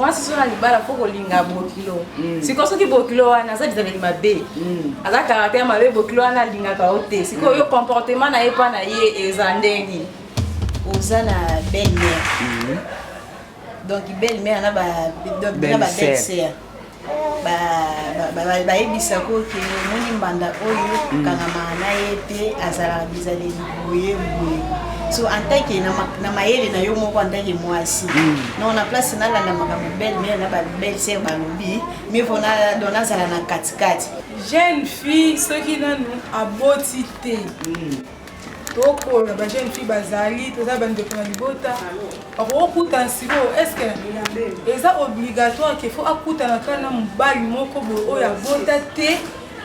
moi si sona libala faut kolinga bokilo siko soki bokilo wana ça bizaleli mabe aza caractère mabe bokilo wana alingaka ote siko yo comportement na ye pa na ye eza ndenge oza na belle-mère donc belle-mère na ba belle-sœur bayebisa ko ke moni mbanda oyo kangama na ye te azala bizaleli boye boye so en tant que na mayele na yo moko en tant que mwasi non na place na la makambo belle-mère na ba belle-sœur balobi mais vona dona zala na katikati jeune fille soki nanu aboti te tokola ba jeune fille bazali toza bandeko na libota akokuta nsiko est-ce que eza obligatoire qu'il faut akutana kana mobali moko boye oyo abota te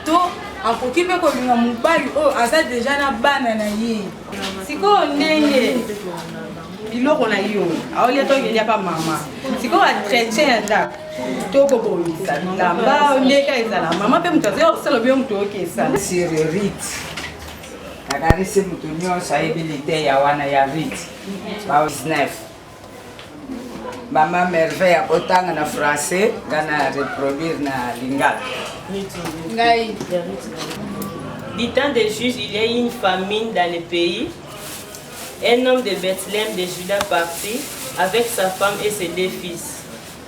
to akoki mpe kolinga mobali oyo aza deja na bana na ye sikoyo ndenge biloko na yo aolia tokelia pa mama sikoyo atretien ya ndako tokobolisa bilamba ndeka ezala mama mpe moto azali kosala byo moto okesala sirerite nakanisi moto nyonso ayebi lite ya wana ya rite ba 19 mama merveille akotanga na français nga na reproduire na lingala. Du temps de Jésus, il y a eu une famine dans le pays. Un homme de Bethléem de Juda partit avec sa femme et ses 2 fils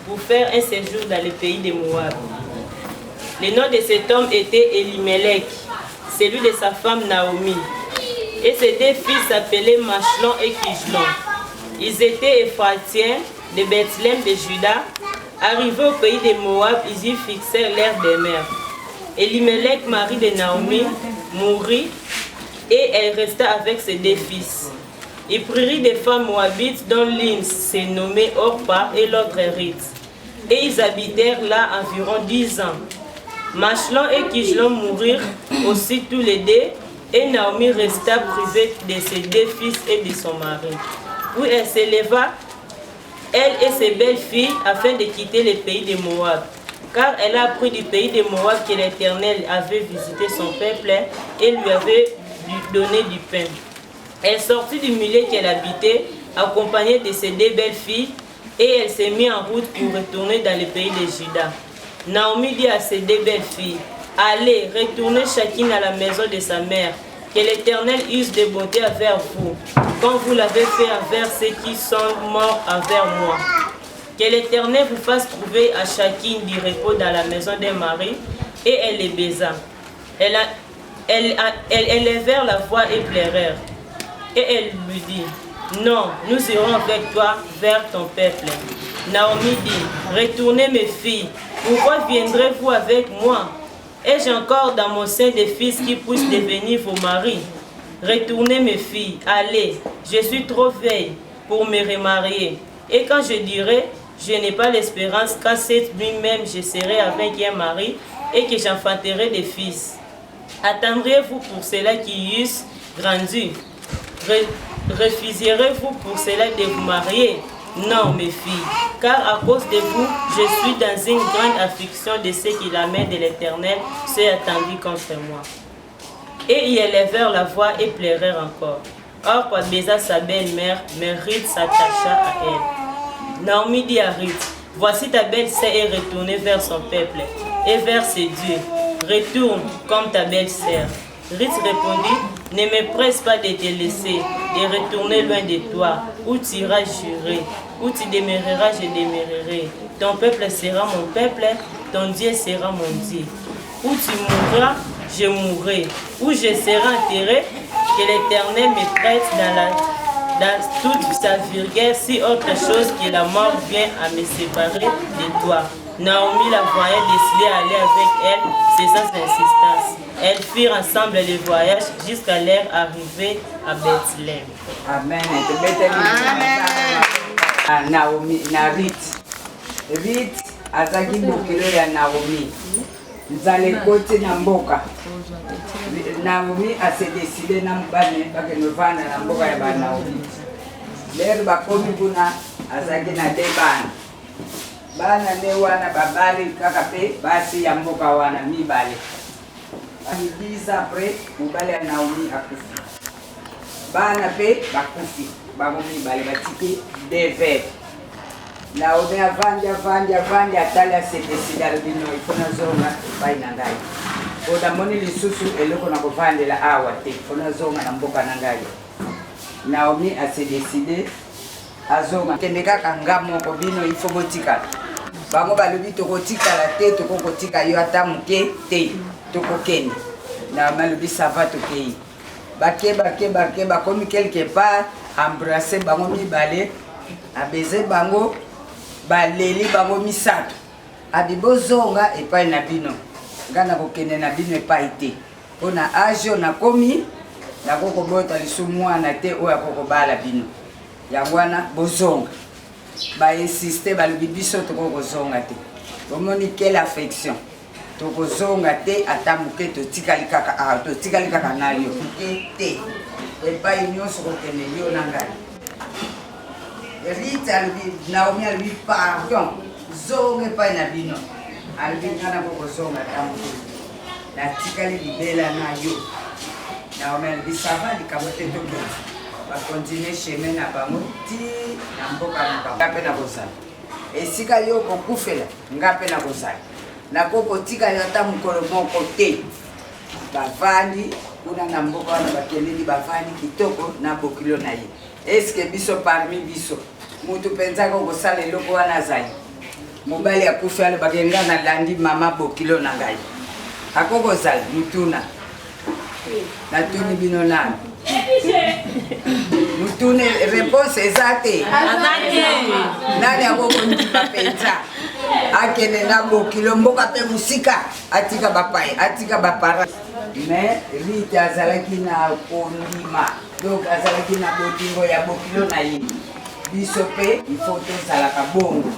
pour faire un séjour dans le pays de Moab. Le nom de cet homme était Elimelech, celui de sa femme Naomi. Et ses 2 fils s'appelaient Machlon et Kijlon. Ils étaient Éphratiens de Bethléem de Juda. Arrivés au pays de Moab, ils y fixèrent l'air des mers. Elimelech, mari de Naomi, mourut et elle resta avec ses 2 fils. Il prit des femmes moabites dont l'une s'est nommée Orpa et l'autre Rite. Et ils habitèrent là environ 10 ans. Machlon et Kijlon moururent aussi tous les 2 et Naomi resta privée de ses 2 fils et de son mari. Puis elle s'éleva, elle et ses belles-filles, afin de quitter le pays de Moab. Car elle a appris du pays de Moab que l'Éternel avait visité son peuple et lui avait donné du pain. Elle sortit du milieu qu'elle habitait, accompagnée de ses 2 belles-filles, et elle s'est mise en route pour retourner dans le pays de Juda. Naomi dit à ses 2 belles-filles, « Allez, retournez chacune à la maison de sa mère, que l'Éternel use de bonté envers vous, comme vous l'avez fait envers ceux qui sont morts envers moi. Que l'Éternel vous fasse trouver à chacune du repos dans la maison d'un mari. » Et elle les baisa. Elles élevèrent la voix et pleurèrent. Et elle lui dit, « Non, nous irons avec toi vers ton peuple. » Naomi dit, « Retournez mes filles, pourquoi viendrez-vous avec moi? Ai-je encore dans mon sein des fils qui puissent devenir vos maris? Retournez mes filles, allez, je suis trop vieille pour me remarier. Et quand je dirai, je n'ai pas l'espérance qu'à cette nuit même je serai avec un mari et que j'enfanterai des fils. Attendriez-vous pour cela qui eussent grandi? Refuserez-vous pour cela de vous marier? Non, mes filles, car à cause de vous, je suis dans une grande affliction de ce qui la main de l'Éternel s'est attendue contre moi. Et ils élevèrent la voix et pleurèrent encore. Or, quand baisa sa belle-mère, mais Ruth s'attacha à elle. Naomi dit à Ruth, voici ta belle-sœur est retournée vers son peuple et vers ses dieux. Retourne comme ta belle-sœur. Ruth répondit, ne me presse pas de te laisser, de retourner loin de toi, où tu iras jurer, où tu demeureras, je demeurerai. Ton peuple sera mon peuple, ton Dieu sera mon Dieu. Où tu mourras, je mourrai. Où je serai enterré, que l'Éternel me prête dans toute sa vigueur, si autre chose que la mort vient à me séparer de toi. Naomi la voyait décider à aller avec elle, c'est sans insistance. Elles firent ensemble le voyage jusqu'à leur arrivée à Bethléem. Amen. Naomi, na Ruth. Ruth azaki bokilo ya Naomi. Nzale koti na mboka. Naomi ase décidé na mbane bakenovana na mboka ya ba Naomi. Lero bakomi kuna azaki na 2 bana. Bana ne wana babali kaka pe basi ya mboka wana mibale. 10 après, mobali ya Naomi akufi. Bana pe bakufi. Bango mibale batiki 2 veves. Naomi avandi atali asedeside albino ifo nazonga epai na ngai po namoni lisusu eloko na kovandela awa te fo nazonga na mboka na ngai. Naomi asedeside azonga kende kaka nga moko bino ifo botikala bango balobi tokotikala te tokokotika yo ata moke te tokokende. Naomi alobi sava tokei bake bakomi quelque part embrasser bango mibale abeze bango baleli bango misato abi bozonga epai na bino nga na kokende na bino epai te mpona age nakomi nakokobota lisu mwana te oyo akokobala bino yango wana bozonga bainsiste balobi biso tokokozonga te omoni quelle affection tokozonga te ata moke totikali kaka na yo te epai nyonso kokende yo na ngai. Rita alobi Naomi alobi pardon zonga epai na bino alobi nga nakokozonga ata moke natikali libela na yo. Naomi alobi sava likambo te tokende bakontinue chemin na bango ti na mboka na bango nga mpe nakozala esika yo kokufela nga mpe nakozala nakokotika yo ata mokolo moko te. Bavandi kuna na mboka wana bakendeli bavandi kitoko na bokilo na ye. Eske biso parmi biso mutu penza kokosala eloko wana azali mobali akufi ale bakenga na landi mama bokilo na ngai akokozala mutuna natuni bino nani mutune réponse eza te nani akokondima penza akende na bokilo mboka mpe musika atika bapai atika bapara. Mais Rita azalaki na kondima donc azalaki na botingo ya bokilo na ye biso mpe ifo tozalaka bongo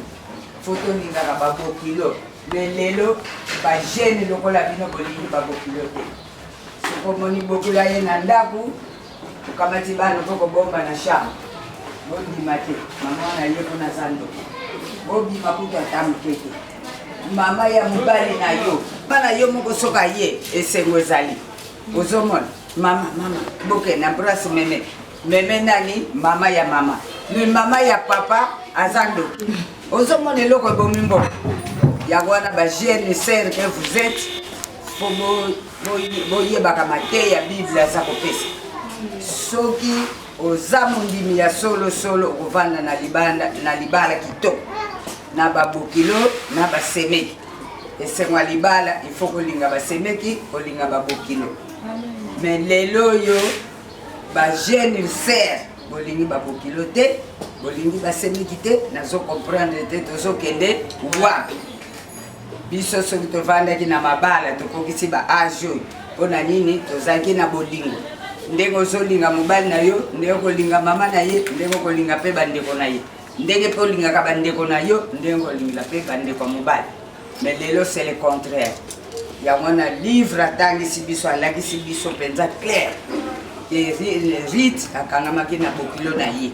fo tolingaka babokilo lelo bagene lokola bino bolingi babokilo te sokomoni bokilo ye na ndaku okamati bana kokobomba na chambre bondima te mama wana ye kuna zando bobima kutu ata moke te mama ya mobali na yo bana yo moko soka ye esengo ezali ozomona mama boke na brasi meme nani mama ya mama me mama ya papa azando ozomona eloko ebomi mboka yango wana bagene ser que vous êtes fo boyebaka mateya ya bible aza kopesa soki oza mondimi ya solosolo okovanda na libala kitoko na babokilo na basemeki esengo ya libala ifo kolinga basemeki kolinga babokilo. Me lelo oyo bagene ser bolingi babokilo te bolingi basemeki te nazokomprendre te tozokende wapi biso soki tovandaki na mabala tokokisi baage oyo mpona nini tozalaki na bolingo ndenge ozolinga mobali na yo ndenge okolinga mama na ye ndenge okolinga mpe bandeko na ye ndenge mpe olingaka bandeko na yo ndenge olingaka mpe bandeko ya mobali. Mais lelo c'est le contraire yango na livre atangisi biso alakisi biso mpenza clair ke Rite akangamaki na bokilo na ye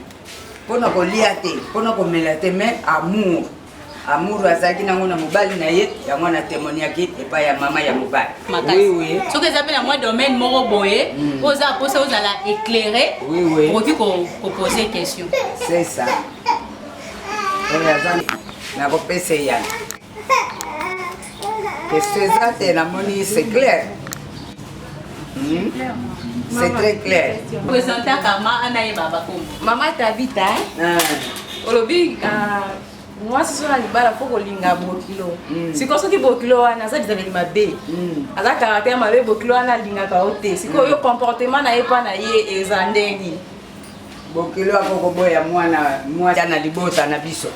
mpona kolia te mpona komela te mais amour azalaki nango na mobali na ye yango na témoignaki epai ya mama ya mobali. Oui. soki eza mpe na mwa domaine moko boye oza posa ozala éclairé okoki kopose question. C'est ça oyo aza nakopesa eyana question eza te namoni c'est clair. C'est très clair. Présenter kama anayeba bakombo Mama Tabita olobi mwasi so na libala fo kolinga bokilo siko soki bokilo wana aza bizaleli mabe aza caractère mabe bokilo wana alingaka yo te siko yo comportement na ye mpa na ye eza ndenge bokilo akokoboya mwana na libota na biso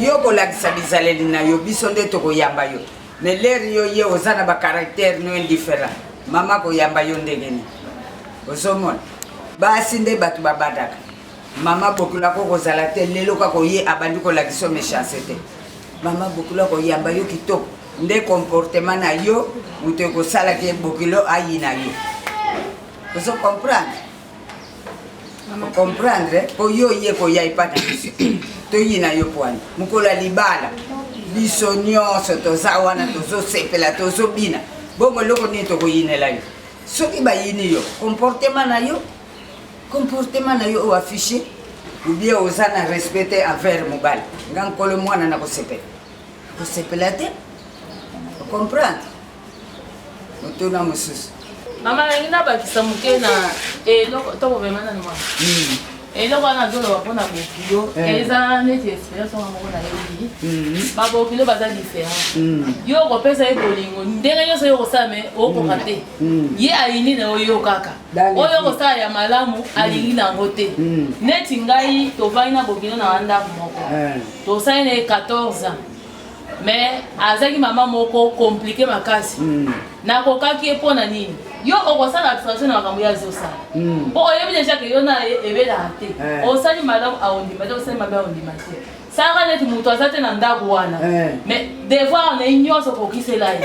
yo kolakisa bizaleli na yo biso nde tokoyamba yo me lere yo ye oza na bacaractère no indifférent mama koyamba yo ndenge nini ozomona basi nde bato babadaka mama bokilo akokozala te lelo kaka ye abandi kolakisa méchance te mama bokilo akoyamba yo kitoko nde comportement na yo moto ekosalaki bokilo ayi na yo ozo comprendre po yo ye koya epai na biso toyina yo pwani mokolo ya libala biso nyonso toza wana tozosepela tozobina bongo eloko nini tokoyinela yo soki bayini yo comportement na yo oyo affiché ou bien oza na respecté envers mobali nga nkolo mwana na kosepela te ocomprendre motuna mosusu mama nangi nabakisa moke na eloko tokobemana ni mwana eloko wana azoloba mpona bokilo eza neti expérience wana moko nayebi babokilo baza différent yo okopesa ye bolingo ndenge nyonso yo kosala me okoka te ye alini na oyo kaka oyo okosala ya malamu alingi nango te neti ngai tovandi na bokilo na wandako moko tosali na ye 14 ans mais azaki mama moko compliqué makasi nakokaki ye mpona nini yo okosala abstraction na makambo ya azosala mpo oyebi deja ke yo na ebelaka te osali malamu aondima te osali mabe aondima te saka neti moto aza te na ndako wana mais devoir na ye nyonso okokisela ye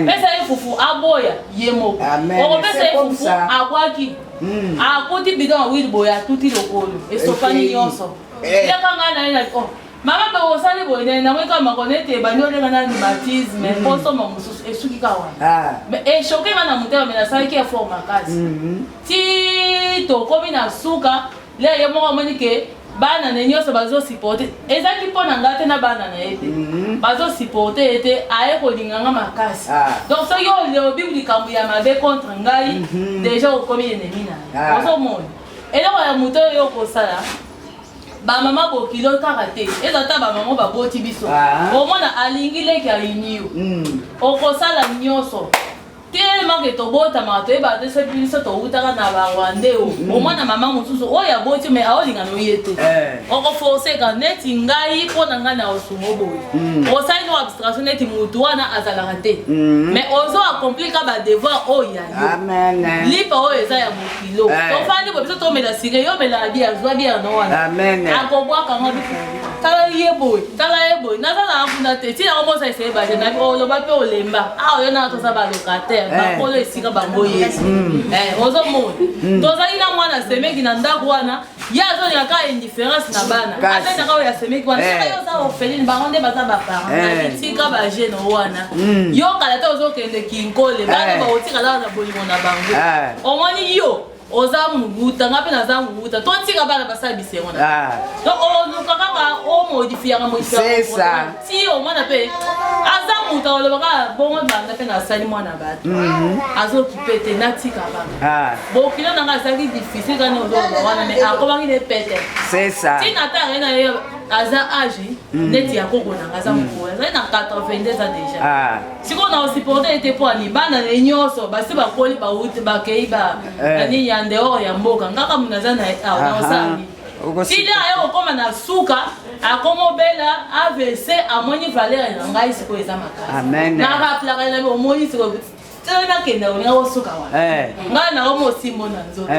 pesa ye fufu aboya ye moko okopesa ye fufu abwaki akuti bidon awili boye atuti lokolo esopani nyonso yakanga na ye na mama pe osali boye na mweka makonete bani olenga na limatisme posoma mosusu esuki ka wana eshoke bana mutema mena salaki effort makasi ti tokomi na suka le ye moko amoni ke bana na nyonso bazosupporte ezaki mpona nga te na bana na ye te bazosupporte ye te aye kolinganga makasi donc soki oleobi likambo ya mabe contre ngai deja okomi ennemi na ye ozomona eloko ya moto oyo okosala bamama bokilo kaka te eza ta bamama baboti biso omona alingi leki alini yo okosala nyonso tellement ke tobotamaka toyeba te soki biso towutaka na barwande omona mama mosusu oyo aboti me aolinga na oye te okoforseka neti ngai mpo na ngai na osungo boye osali no abstraction neti motu wana azalaka te mais ozo accomplir ka badevoir oyo ya yo lipa oyo eza ya mokilo tofandi boye biso tomela sire yo omela bia azwa bia no wana akobwakanga biso tala ye boye nazalaka kuna te ntina komosa eseye bate nabi oloba mpe olemba oyo nanga toza balocataire bakolo esika bango yesu ozomona tozali na mwana semeki na ndako wana ye azolingaka indifférence na bana atenaka oyo asemeki wana saka yo oza orpheline bango nde baza baparent nabitika bagene wana yo kala te ozokende kinkole bana baotikala na bolingo na bango omoni yo oza muguta nga mpe naza muguta totika bana basala bisengo na donc oluka kaka omodifiaka si omwana mpe aza muta olobaka bongo banga mpe nasali mwana bato azokipe te natika banga bokilo nanga azalaki difficile kani ozoloba wana me akomaki ne pete tina ata aye na ye aza age neti ya koko nanga aza mokolo azali na 82 ans déjà sikoyo na osupporte ete mpo ani bana na nyonso basi bakoli bauti bakei banini ya ndeor ya mboka ngaka muna aza na osali tili aye kokoma na suka akomobela AVC amoni valeur na ngai sikoyo eza makasi naraplaka nabi omoni sikoyo nakende olinga kosuka wana ngai nakomi osimbo na nzoto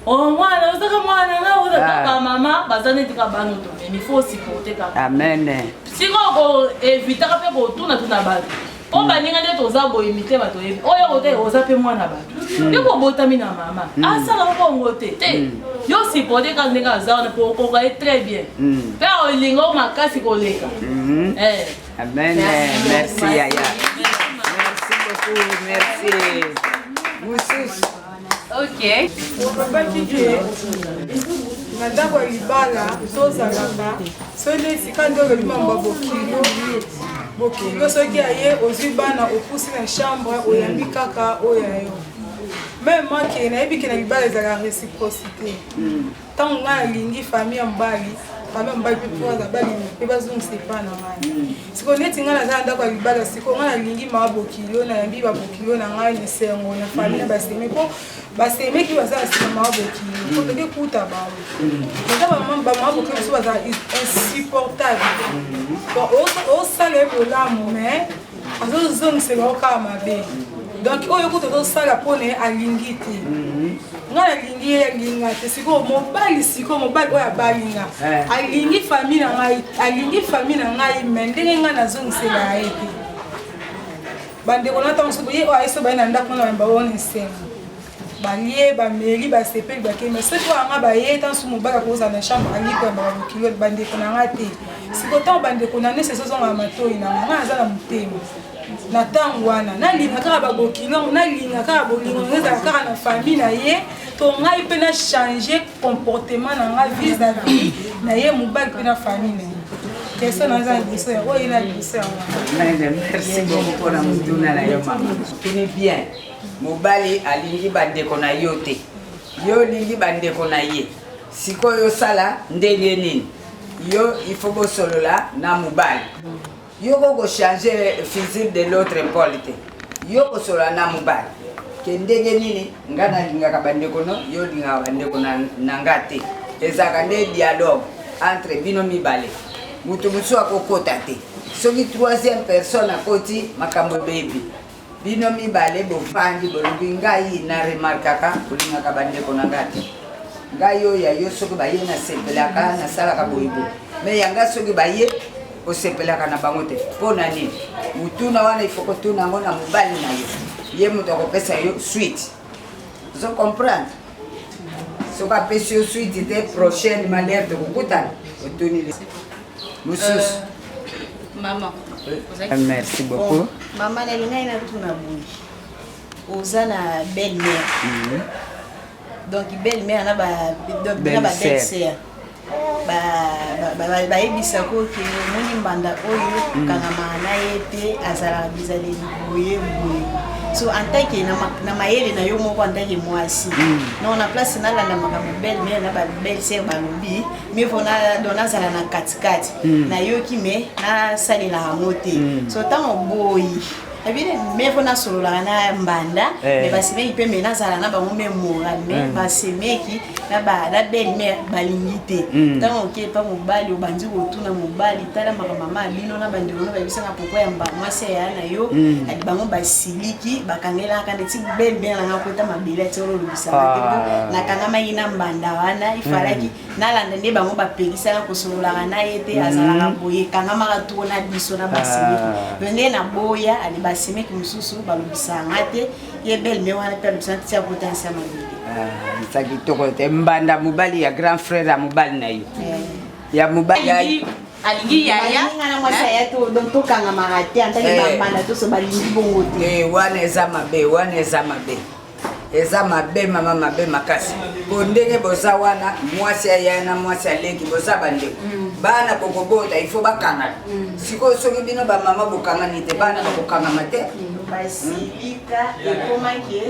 omwana ozaka mwana nga ozaka bamama baza neti ka bano tomemi fo osupporte kaka sikoyo koevitaka mpe kotunatuna bato o baninga nde toza boye mitema toyebi oyo kote oza mpe mwana bato yo kobotami na mama asalaka bongo te yo supporte kaka ndenge aza wana mpo okoka ye très bien mpe olinga o makasi koleka merci yaya merci mosusu olobaki ke na ndako ya libala tozalaka soki esika nde olobi mambo bokilo soki aye ozwi bana opusi na chambre oyambi kaka oyo ya yo meme make nayebi ke na libala ezalaka réciprocité ntango ngai nalingi famille ya mobali famille mobali mpe mpo aza balingi mpe bazongisa epa na ngai sikoyo neti ngai naza na ndako ya libala sikoyo ngai nalingi maa bokilo nayambi babokilo na ngai nesengo na famille na baseme mpo basemeki baza na nsima maa bokilo mpo toke kuta bango eza bamaa bokilo mosusu baza insupportable osala ye bolamu mais azozongisela okaka mabe donc oyo kuta tozosala mpona ye alingi te nga nalingi ye alinga te sikoyo mobali oyo abalinga alingi famille na ngai me ndenge nga nazongisela ye te bandeko na ntango mosusu ye oyo ayeso baye na ndako na baona esengo balie bameli basepeli bakeme soki oyanga baye ntanso mobali akozala na chambre alikoyamba babokilo bandeko na nga te sikoyo ntango bandeko na nde sesi ozongaka matoi nanga nga naza na motema na ntango wana nalinga kaka babokilo nalinga kaka bolingo ezala kaka na famille na ye to ngai pe na changer comportement na nga vis-à-vis na ye mobali pe na famille na question na za biso ya oyo na biso ya merci beaucoup pour la mutuna na yo mama tuni bien mobali alingi bandeko na yo te yo lingi bandeko na ye sikoyo sala ndenge nini yo il faut bosolola na mobali yo ko changer physique de l'autre épaule te yo kosolola na mobali ke ndenge nini nga nalingaka bandeko no yo lingaka bandeko na nga te ezaka nde dialogue entre bino mibale mutu mosusu akokota te soki troisième personne akoti makambo bebi bino mibale bofandi bolobi ngai na remarkaka kolingaka bandeko na nga te ngai oyo ya yo soki baye nasepelaka nasalaka boyebo me yanga soki baye osepelaka na bango te mpo na nini mutuna wana ifo kotuna yango na mobali na yo ye moto akopesa yo suite ozo comprendre soki apesi yo suite te prochaine manière tokokutana otuni mosusu Maman. merci beaucoup Maman nalingai na tuna boyi oza na belle-mère donc belle-mère na ba belle-sœur bayebisako ke omoni mbanda oyo kangama na ye te azalaka bizaleli boye boye so en tant que na mayele na yo moko en tant que mwasi non na place nalanda makambo belle-mère na belle-sœur balobi mais fona donazala na katikati nayoki me nasalelaka yango te so ntango boyi abine me fona sololaka na mbanda me basemeki mpe me nazala na bango me moral me basemeki na belle-mère balingi te ntango oke epa mobali obandi kotuna mobali tala makambo mama abino na bandeko no bayebisaka poko ya mwasi aya na yo adi bango basiliki bakangelaka ndeti belle-mère nanga kota mabele ati ololobisaka te po nakangamaki na mbanda wana ifalaki nalanda nde bango bapekisaka kosololaka na ye te azalaka boye kangamaka tuko na biso na basiliki yo nde na boya ali basemeki mosusu balobisanga te ye belle-mère wana mpe alobisanga te tia potensi ya mabele eza kitoko te mbanda mobali ya grand frère ya mobali na yo ya mobali alingi yaya na mwasi aya donc tokangamaka te antaki bambanda toso balingi bongo te wana eza mabe wana eza mabe eza mabe mama mabe makasi po ndenge boza wana mwasi aya na mwasi aleki boza bandeko bana bokobota ifo bakangana sikoyo soki bino bamama bokangani te bana bakokangama te basilika ekomaki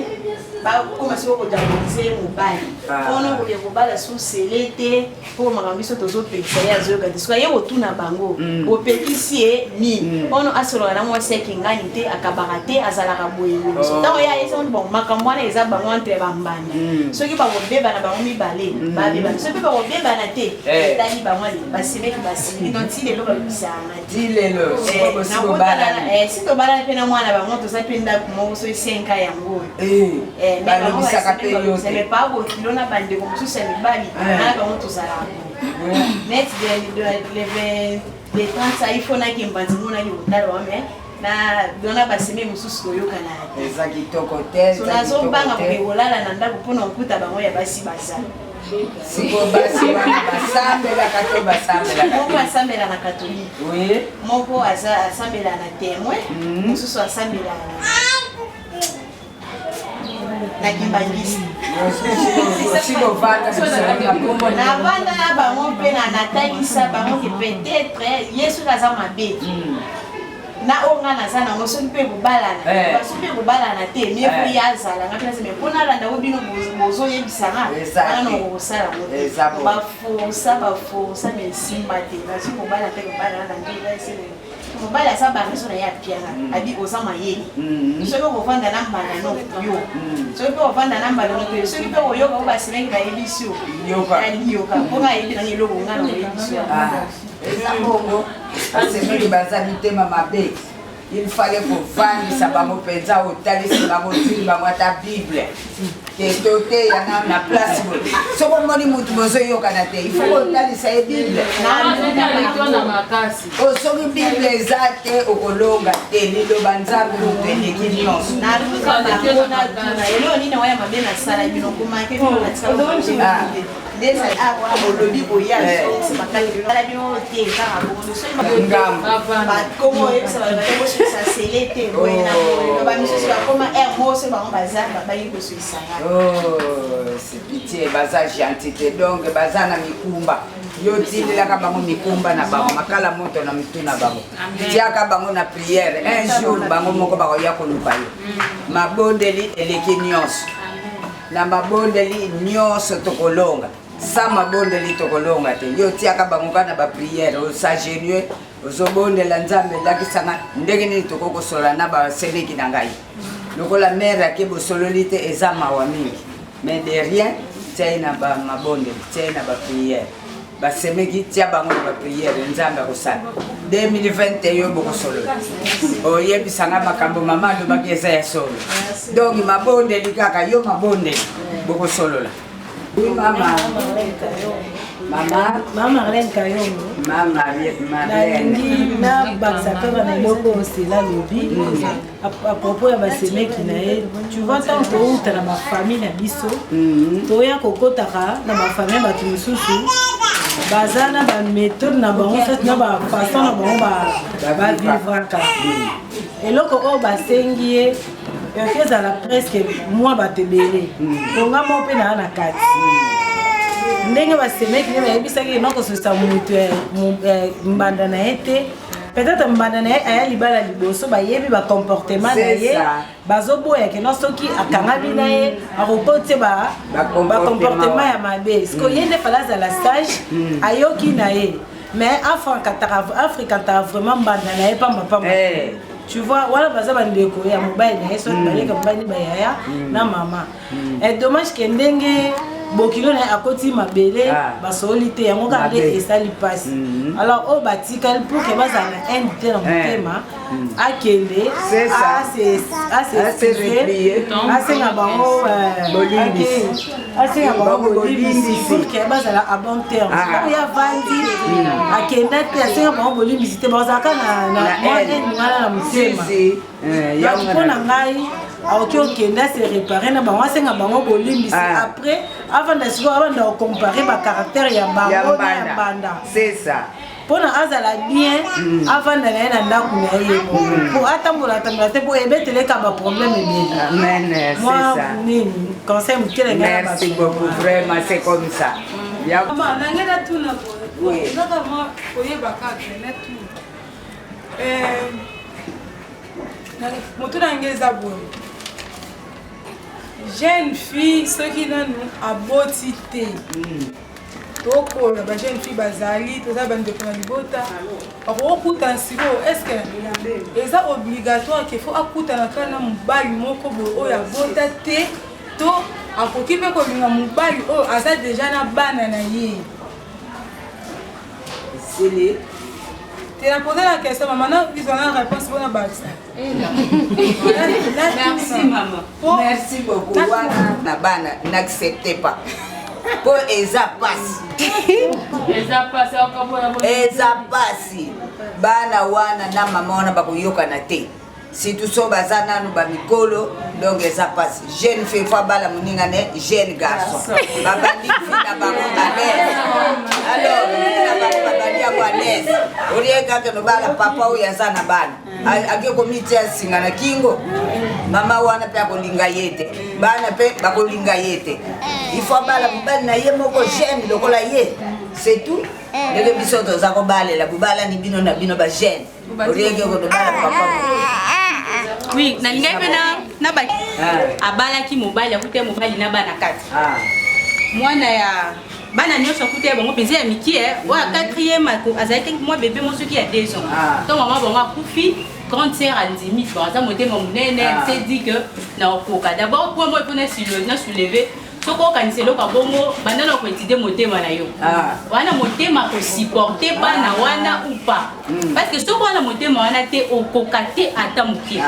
bakoma siko kodabolize mobali mpona koya kobala susele te mpo makambo biso tozopekisa ye azoyoka te soki aye kotuna bango opekisi ye nini mpona asoloka na mwasi akengani te akabaka te azalaka boye liboso ntango ye ayesa bon makambo wana eza bango entre bambanda soki bakobebana bango mibale babebana soki mpe bakobebana te etali bango basemeki basiliki donc ti lelo balobisanga ti lelo si tobalana mpe na mwana bango toza mpe ndako moko so esenka yango balobisaka mpe yo te mais pas bokilo na bandeko mosusu ya mibali na bango tozalaka net de 30 sa ifonaki mbanzi monaki kotala wame na dona baseme mosusu koyokana eza kitoko te so nazobanga kolala na ndako mpona kokuta bango ya basi bazala siko basi wana basambelaka to basambelaka moko asambela na katolike moko asambela na témoin mosusu asambela na kimbangisi navanda na bango mpe na natalisa bango ke peut-être yesu aza mabe na onga naza nango soki mpe kobalana baso mpe kobalana te mie po ye azala nga place me mpona alanda o bino bozoyebisanga wana nokokosala ngo baforsa me esimba te nasoki kobala mpe kobalana na nde mobali aza bareso na ye apianga abi oza mayeli soki okovanda na mbala no yo soki mpe ovanda na mbala no yo soki mpe oyoka o basemeki bayebisi yo aliyoka mponga ayebi nanga eloko nga na oyebisi yo eza bongo basemeki baza mitema mabe il fallait kovandisa bango mpenza otalisi bango tili bango ata bible te toteya na place boye soki omoni mutu bozoyokana te il faut kotalisa ye bible soki bible eza te okolonga te liloba nzambe moto eleki nyonso naluka bango natuna eloo nini waya mabe nasala bino komake c'est pitié, baza gentité donc baza na mikumba yo tilelaka bango mikumba na bango makala moto na mitu na bango tiaka bango na prière un jour bango moko bakoya koluka yo mabondeli eleki nyonso na mabondeli nyonso tokolonga sa mabondeli tokolonga te yo tiaka bango kana baprière osagenue ozobondela nzambe elakisanga ndenge nini tokokosola na baseleki na ngai lokola mere ake bosololi te eza mawa mingi mais de rien tia na mabondeli tia na baprière basemeki tia bango na baprière nzambe akosala 2020 yo bokosolola oyebisanga makambo mama alobaki eza ya solo donc mabondeli kaka yo mabondeli bokosolola Mama Marlène Kayongo. Nalingi na basaka na eloko osela lobi à propos ya basemeki na ye. Tu vois tant que tu na ma famille na biso. Toya kokotaka na ma famille bato mosusu. Baza na ba méthode na bango fait na ba façon na bango ba vivre ka. Eloko o basengi ye ezala presque moi batebele. Tonga mo pe na kati. Ndenge basemeki nde bayebisaki nokososa moto mbanda na ye te peut-être mbanda na ye aya libala liboso bayebi bacomportement na ye bazoboyake no soki akangami na ye akokotie bacomportement ya mabe siko ye nde fala azala sage ayoki na ye mais afrika ataka vraiment mbanda na ye pambapamba tu vois wala baza bandeko ya mobali na ye soki baleka mobali bayaya na mama dommage ke ndenge bokilo na akoti mabele basoli te yango kaka esali pasi alors o batikali pour que bazala na indité na motema akende asenga bango bolimbisi pour que bazala à bon terme oyo avandi akenda te asenga bango bolimbisi te bazalaka na wana na motema mpo na ngai aoki okenda se réparer na bango asenga bango bolimbisi après avant de se voir de comparer ba caractère ya bango na banda c'est ça pona azala bien avant de aller na ndaku na ye pour atambola te pour ebetele ka ba problème bien amen c'est ça ni conseil mutele ngana merci beaucoup vraiment c'est comme ça ya mama nangela tuna ko naka ma koyeba ka na tu moto nangeza bo jeune fille soki nanu aboti te tokola ba jeune fille bazali toza bandeko na libota akokuta nsiko estce eza obligatoire ke faut akutana kaka na mobali moko boye oyo abota te to akoki mpe kolinga mobali oyo aza deja na bana na ye te na poser la question maman na ils ont la réponse pour na basa merci maman merci beaucoup wana na bana n'acceptez pas po eza pasi eza pasi bana wana na mama wana bakoyokana te surtout so baza nanu bamikolo donc eza pasi jeune fille fois bala moninga ne jeune garçon babandi fina bango à l'aise alors fina bango babandi yango à l'aise olie kaka no bala papa oyo aza na bana ake komiti ya singa na kingo mama wana mpe akolinga ye te bana mpe bakolinga ye te ifo bala mobali na ye moko jeune lokola ye c'est tout ndenge biso toza kobalela bobala ni bino na bino ba jeune olieke kodobala papa oui nalingai mpe na baki abalaki mobali akute mobali na bana kati mwana ya bana nyonso akute ya bango mpenza ya mikie oyo a 4e azalaki mwa bebe mo soki ya 2 ans to mama bango akufi grande sœur andimi aza motema monene se dit que naokoka d'abord po mo epona soulever soko okanisa eloko bongo banda na koétudie motema na yo wana motema kosupporte bana wana ou pas parce que soko wana motema wana te okoka te ata mokie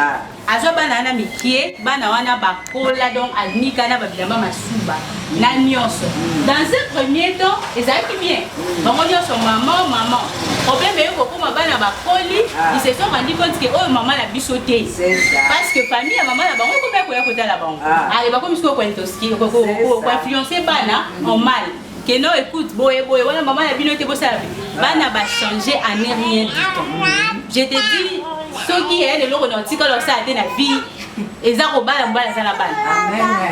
azwa bana wana mikie bana wana bakola donc anika na babilamba masuba na nyonso dans un premier temps ezalaki bien bango nyonso maman problème eyo kokoma bana bakoli ils se sont rendu compte que oyo mama na biso te parce que famille ya mama na bango ekomi koya kotala bango bakomi sikoyo koinfluencer bana en mal que non écoute boye voilà maman la bino te bossa bana ba changer en rien du tout. Je te dis ce qui est de l'eau non tika lo ça te na vie eza ko bala mbala za na bana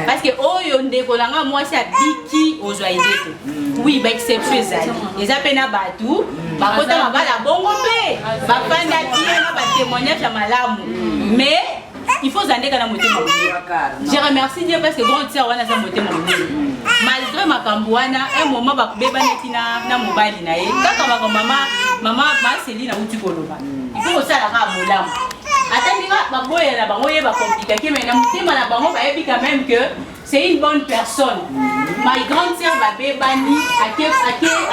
parce que oyo ndeko langa moi c'est biki ozoyede oui ba exception ezali eza pena batu ba kota mabala bongo pe ba panda tie na ba témoignage malamu mais il faut zandeka na motema. Je remercie Dieu parce que grand tia wana za motema malgré makambo wana un moment ba kubeba neti na mobile na ye kaka ba mama Marceline na uti koloba il faut ça la ka molamu atandika ba boye na bango ye ba compliqué mais na motema na bango ba yebi quand même que c'est une bonne personne. Ma grande sœur va bébani ake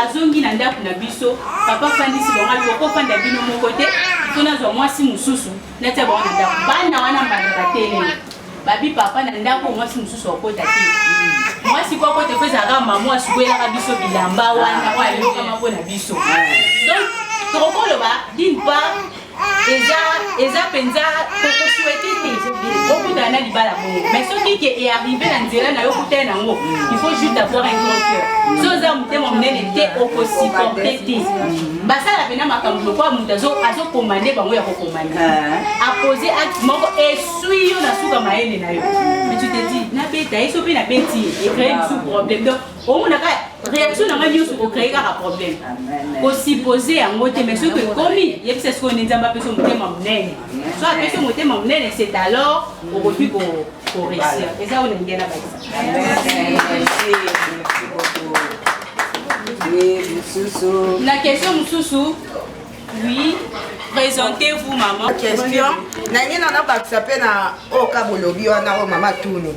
azongi na ndaku na biso papa fandi si bonga loko fanda bino mon côté tona zo moi si mususu nete ba na ndaku bana wana mbanga tele babi papa na ndaku moi si mususu okota te moi si kwa kote feza ka maman asukwela ka biso bilamba wana wa yo kama bona biso donc tokolo ba d'une part eza penza koko souhaiter beaucoup d'années libala bongo mais ce qui est arrivé na nzela na yo kutena nango il faut juste avoir un grand cœur so za mutema munene te okosi porter basala pena makambo kwa mutazo azo commander bango ya ko commander a poser acte moko esui yo na suka maele na yo mais tu te dis na beta eso pe na beti et créer sous problème donc au mona ka réaction na ngani yo ko créer ka problème aussi poser yango te mais ce que komi yebisa ce qu'on nzamba pe so mutema munene so pe so mutema munene c'est alors au refus ko réussir et ça on est bien là la question Moussoussou, oui, présentez-vous maman. Question, nangi na bakisa pe na oka bolobi wana o mama tourne.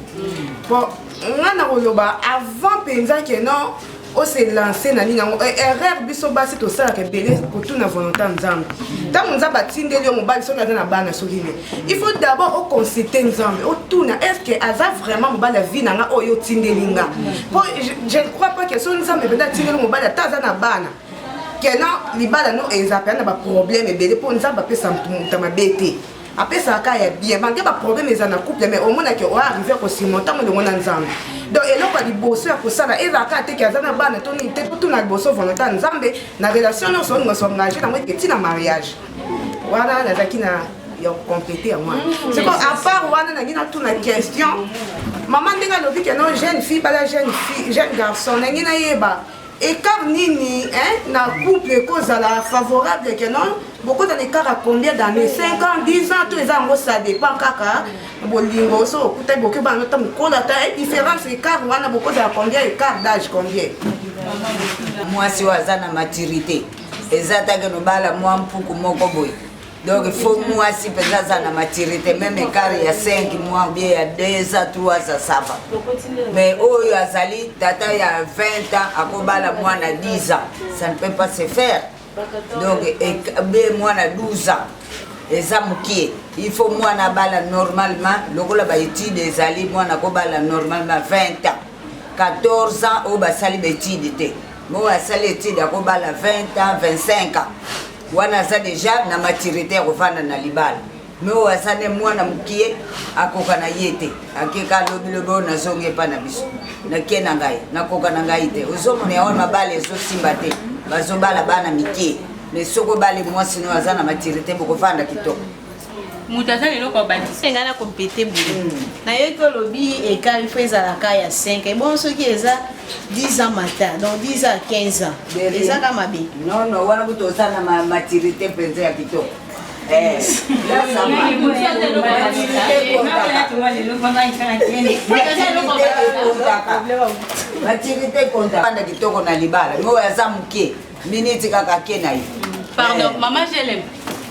Bon, ngana koloba avant penza que non o se lancer na nina erreur biso basi to sala ke belé pour tout na volonté nzambe. Tant nzamba tindeli o mobali so na bana so hine. Il faut d'abord o consulter nzambe, o tourna est-ce que aza vraiment mobali la vie na o yo tindelinga. Bon, je ne crois pas que so nzambe benda tindeli mobali ta za na bana. Que non libala no ezapena na ba problème belé pour nzamba pe samtuta mabete. Après ça ka ya bien malgré ba problème ezana couple mais au moins que o arriver ko simonta mo ngona nzambe. Donc et là pas di bosso ya ko sala ezaka te ke azana bana to ni te tout na bosso volonté nzambe na relation no so ngo so engagé na mo petit na mariage. Voilà la zakina ya compléter moi. C'est comme à part wana na ngina tout na question. Maman ndenga lobi que non jeune fille pas la jeune fille jeune garçon na ngina yeba et comme nini hein na couple cause la favorable que non beaucoup dans les cas à combien d'années 5 ans 10 ans tous les ans ça dépend kaka bolingo so kutai beaucoup ba notam ko la ta différence écart wana beaucoup dans combien écart d'âge combien moi si wazana maturité ezata que no bala moi mpuku moko boy donc il faut moi si peut-être na maturité même écart il y a 5 mois ou bien il y a 2 ans 3 ans ça va mais oyo azali tata il y a 20 ans akobala moi na 10 ans ça ne peut pas se faire donc be moi na 12 ans eza mukie il faut moi na bala normalement lokola ba étude ezali moi na kobala normalement 20 ans 14 ans au basali étude te moi basali étude akobala 20 ans 25 ans wana za déjà na maturité revanda na libala mais o asane mwana mukie akoka na yete akeka lobilobo na zonge pa na biso na kena ngai na koka na ngai te ozomo ne ona bale zo simba te bazobala bana mikie mais soko bale moi sino azana maturité boko vanda kitoko mutaza lelo ko batise ngana compléter boulot na yeko lobi et quand il faut la kaya 5 et bon ce qui est ça 10 ans matin donc 10 à 15 ans et ça comme abi non non wana buto sana maturité penze ya kitoko là ça maturité konta panda kitoko na libala ngo ya zamuke minute kaka kenai pardon maman je l'aime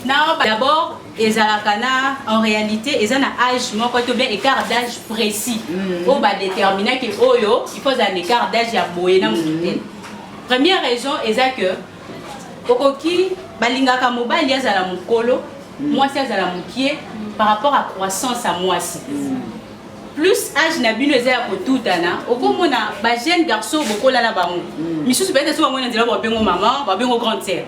non d'abord ezalakana en réalité eza na âge moko to bien écart d'âge précis o ba déterminer que oyo il faut un écart d'âge ya boye na mutene première raison eza que okoki balingaka mobali azala mukolo mwasi azala mukie par rapport à croissance à mwasi plus âge na bino eza ya kotutana okomona ba jeune garçon bokola na bango misusu peut-être so bango na nzela ba bengo maman ba bengo grande sœur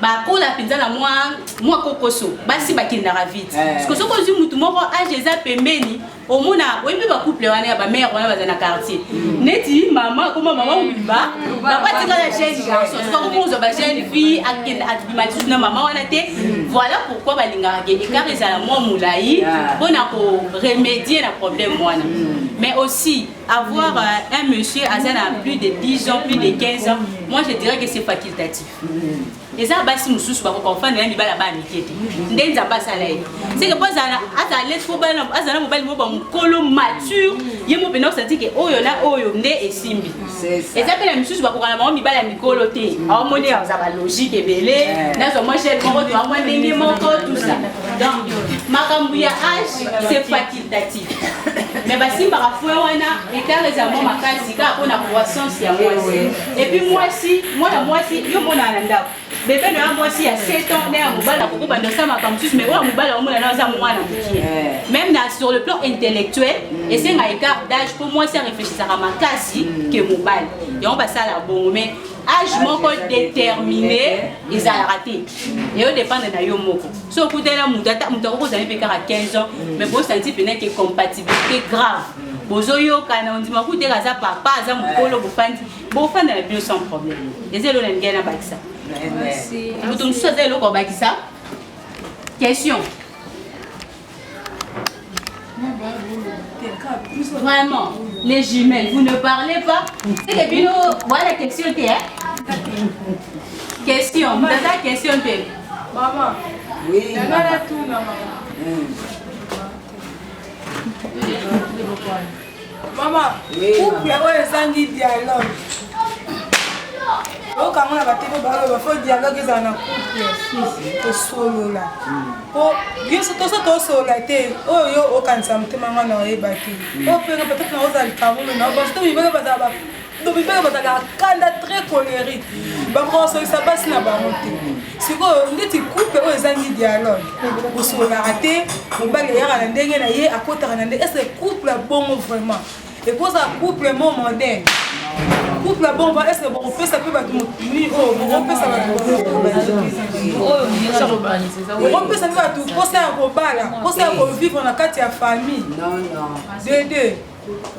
bakola mpenza na mwa kokoso basi bakendaka vite parce que soki ozwi mutu moko age eza pembeni omona oyebi bacouple wana ya bamare wana baza na quartier neti mama koma mama mobiba bapatikala jeune garçon soki ozwa bajeune fille akende abima lisusu na mama wana te voilà pourquoi balingaka ke écart ezala mwa molai mpona koremédier na problème wana mais aussi avoir un monsieur aza na plus de 10 ans plus de 15 ans moi je dirais que c'est facultatif eza basi mosusu bakokofanda na mibala bana mike te nde nzambe asala ye seke mpo azala mobali mo bamokolo mature ye mo mpena osati ke oyo na oyo nde esimbi eza mpe na misusu bakokana bango mibala ya mikolo te aomoni aza balogique ebele nazwa mwa chele moko to amwa ndenge moko tout ça donc makambo ya age c'est facultatif mais basimbaka fwe wana écart ezala mo makasi kaka mpona croissance ya mwasi epuis mwana mwasi yo monana na ndako bébé na mwasi ya 7 ans na mobala ko ba ndosa makambo susu mais oya mobala omona na za mwana mokie même sur le plan intellectuel et c'est un écart d'âge pour moi ça réfléchir à makasi que mobile et on va ça la bon mais âge moko déterminé ezala raté et on dépend na yo moko so kutela mutata mutako za pe 15 ans mais bon sentir pena que compatibilité grave bozoyo kana ondima kutela za papa za mukolo bofanda na bio sans problème ezelo na ngena bakisa. Merci. Vous tous savez le combat qui ça? Question. Vraiment, les jumelles, vous ne parlez pas? C'est que puis nous, voilà la question qui est. Question. Vous avez la question qui est. Maman. Oui. Maman. Couple ezangi dialogue. Quand on a battu le faut dialogue dans un couple solo là. Oh, bien sûr, tout ça tout solo là. Oh yo, aucun samedi maman n'a pas battu. Oh peut-être qu'on a le caveau mais non. Parce que il va pas d'avoir. Donc il va pas d'avoir quand très colérique. Bah quand ça passe na ba monter. C'est quoi? On dit couple oh ezangi dialogue. Pour solo raté, on va les yara ndenge na ye à côté na ndenge. Est-ce que couple bon vraiment? Et pour ça couple mon moderne. Couple bon va est-ce que bon fait ça peut battre ni oh bon fait ça va on peut ça va tout pour ça pour ça pour vivre dans quatre ya famille non deux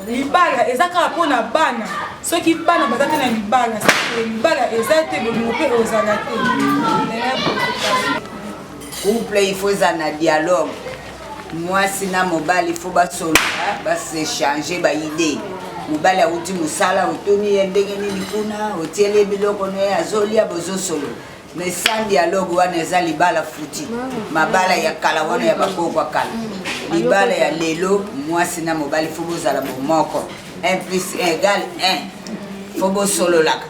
libala ezaka pona bana ceux qui bana bazate na libala libala ezate bolingo pe ozala te couple il faut un dialogue moi sina mobile il faut basolo s'échanger ba idée mobali auti musala otoni ndenge nini kuna otiele biloko no azolia bozo solo mais sans dialogue wana eza libala futi mabala ya kala wana ya bakoko kala libala ya lelo mwasi na mobali faut bozala bomoko 1 + 1 = 1 faut bosolo laka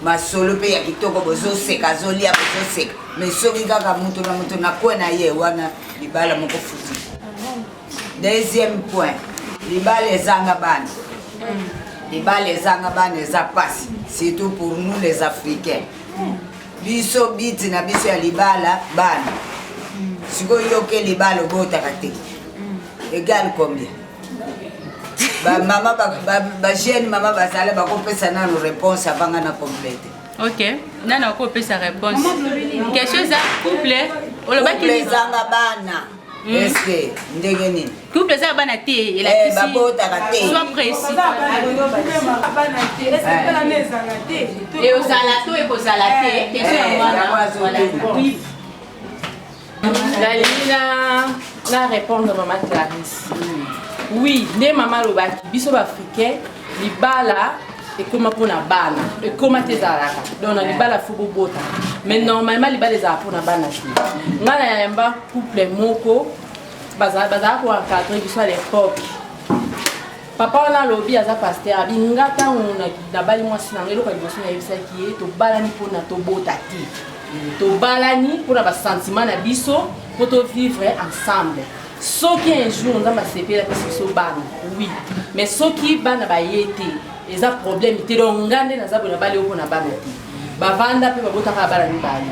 masolo pe ya kitoko bozo seka zolia bozo seka mais soki kaka mutu na kwena ye wana libala moko futi. Deuxième point libala ezanga bana libala ezanga bana eza pasi surtout pour nous les Africains biso biti na biso ya libala bana siko yoke libala obotaka te égal combien mama jeune mama bazala bakopesa nano réponse avanga na complète. Ok, nana okopesa réponse question za couple olobaki ezanga bana. Est-ce que ndenge nini couple za bana te la kisi babotaka te soit précis bana te est-ce que la neza la te et ozala to e kozala te question ya mwana voilà oui na répondre maman Clarisse oui nde maman lobaki biso bafricain libala ekoma mpona bana ekoma te ezalaka donc na libala fo bobota mais normalement libala ezala mpona bana te nga na yamba couple moko bazala koencadre biso à l'époque papa wana alobi aza paster abi nga ntango nabali mwasi nango eloko ya liboso nayebisaki ye tobalani mpona tobota te tobalani mpona basentiment na biso mpo tovivre ensemble soki un jour nzambe asepeli apesi biso bana oui mais soki bana baye te eza problème te donc nga nde naza boye nabali oyo mpona bana te bavanda mpe babotaka bana mibale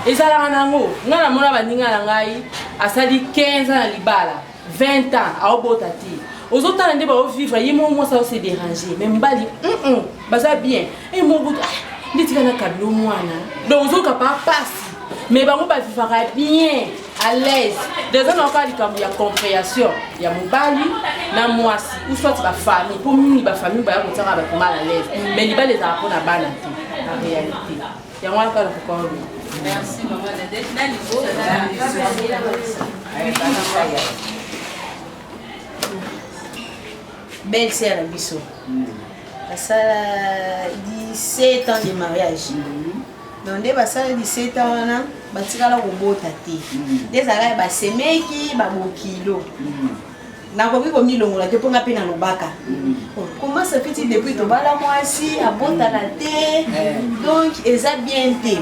ezalaka nango nga namona baninga na ngai asali 15 ans na libala 20 ans aobota te ozotala nde baovivre ye mo mwasi aose déranger mais mobali baza bien e mobutu ndeti kana kabilo mwana donc ozoka pa pasi mais bango bavivaka bien à l'aise déjà naoka likambo ya compréhension ya mobali na mwasi ou soit bafamille mpo mingi bafamille baya kotiaka bato mal à l'aise mais libala ezala mpo na bana te na réalité yango wana kaka kokolo. Merci maman Nadège. Na niveau belle sœur à biso. Ça 17 ans de mariage. Donc dès que ça 17 ans là, batikala kobota te. Des ara ba semeki ba bokilo. Na ko biko milongola te ponga pe na lobaka. Comment ça fait depuis to bala mwasi abota la te. Donc eza bien te.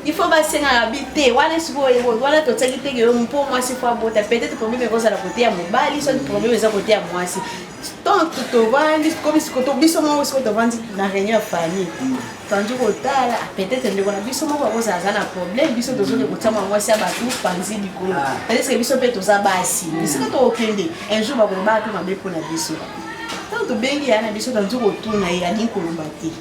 Il faut passer à habiter. Voilà ce que voilà tout ça qui te que pour moi c'est pas bon. Peut-être problème est à côté à mobile, soit problème est à côté à moi si. Tant tout va comme si quand biso moi ce que vendre na réunion famille. Tandis que tala peut-être ne connait biso moi quoi ça a un problème biso to zo de kota moi si abatu panzi bikolo. Parce que biso peut to za basi. Biso to okende un jour ba ko ba to mabe pour na biso. Tant to bengi yana biso tandis que tout na ya ni kolombati.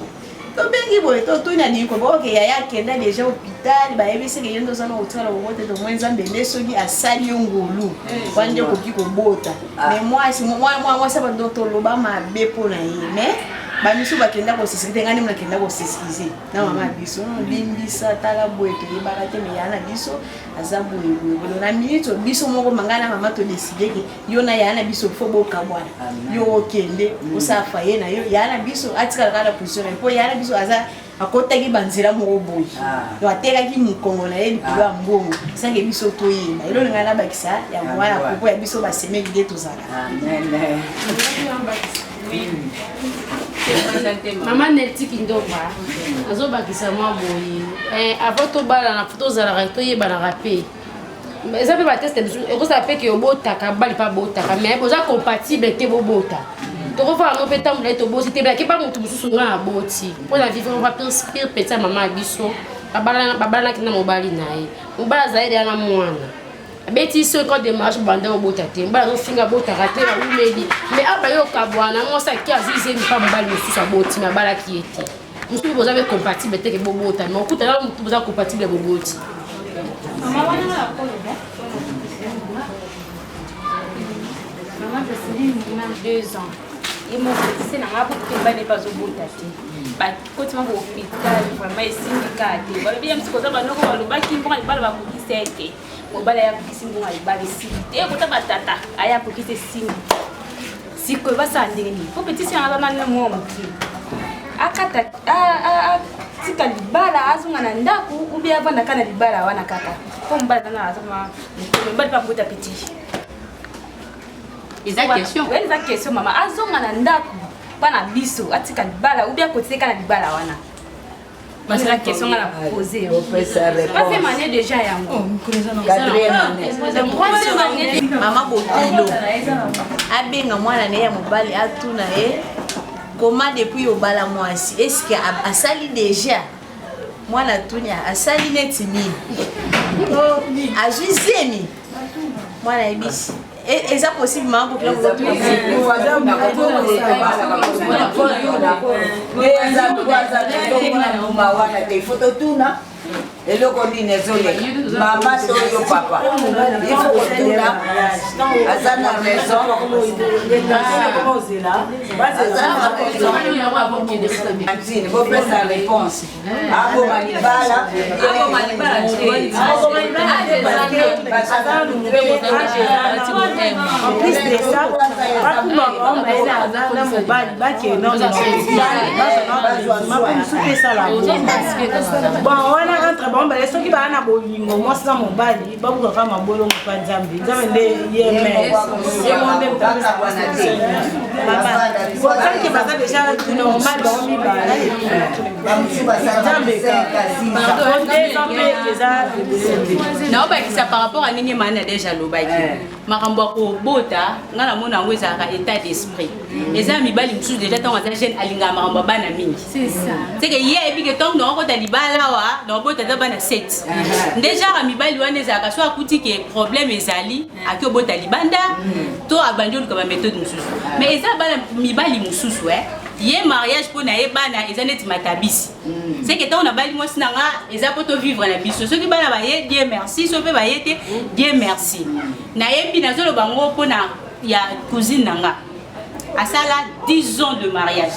Bengi boy to ina dinko bo ke yaya kenda deja hôpital ba yebise ke yendo sana hotel bo bote to mwenza mbele soki asali ngolu wanje ko ki ko bota mais moi ça ba docteur loba ma be pona yi mais ba misu ba kenda ko sisite ngani mna kenda ko sisize na mama biso limbisa tala boy to yebaka te me yana biso azabu yebo na minute biso moko mangana mama to décider ke yona yana biso fo boka bwana yo kende usafa ye na yo yana biso atika kala position po yana biso aza akotaki banzira moko boyi yo atekaki mukongo na ye likolo ya mbongo sange biso toyeba elo ngana bakisa ya mwana popo ya biso basemeki de tozala Maman Neltiki Ndomba, azobakisa mwa boye. Avant to bala na photo zala to yeba na rapé. Mais ça peut pas tester et vous savez que bota ka bali pas bota mais vous êtes compatible te bota. To revoir no peta mu to bosi te ba ke pas mutu mususu nga boti. Pour la vivre on va inspirer peta maman biso. Babala kina mobali nae. Mobala zaidi ana mwana. Beti so quand démarche banda bota te. Mbala no finga bota raté la umeli. Mais aba yo kabwana mo sa ki azize ni pas mobali mususu boti na bala ki ete. Mususu vous avez compatible te ke bota mais okuta la mutu vous avez compatible boti. Maman wana la kolo ba. Maman Céline a 2 ans. Et mon petit c'est na ngapo ke n'est pas au bout tati. Ba koti ma hôpital vraiment syndicat. Ba bien msikoza banoko balobaki mponga libala ba kukisete. Mobala ya kukisingo libala site. E kota batata aya kukise singo. Siko basa ndeni. Po petit c'est ngala na mo mki. Akata tika libala azunga na ndaku ubi avanda kana libala wana kaka ko mbala na azuma mbala pa buta petit question mama azunga na ndaku bana biso atika libala ubi akoteka na libala wana parce la question à la poser pas fait manier déjà yango mama bokilo abenga mwana ne ya mobali atuna comment depuis au bala mwasi est-ce que asali déjà mwana tunya asali neti nini ajizemi mwana ebisi est-ce possible maman pour que vous Elo kondine zole mama to yo papa il faut que là azana raison vous faites la réponse abo malibala en plus de ça rentre bon ben ceux qui va na bolingo moi ça mon bali ba buka kama bolo mpa nzambe nzambe nde yeme yemo même pas ça bwana te mama ça qui va déjà normal ba mi ba nzambe na ba ki ça par rapport à nini mana déjà lobaki makambo ko bota ngala mona ngweza ka état d'esprit eza mibali msusu déjà tant aza jeune alinga makambo bana mingi c'est ça c'est que hier ebi que tant no ko talibala wa no bota da bana 7 déjà mibali wana eza ka so akuti ke problème ezali akio bota libanda to abandon comme méthode msusu mais eza bana mibali msusu Yé mariage pour na bana eza neti matabisi. C'est que tant on a bali moi sinanga eza poto vivre la biso. Ceux qui bana ba yé Dieu merci, ceux qui ba yé te Dieu merci. Na yebi na zolo bango pour na ya cousine nanga. Asala 10 ans de mariage.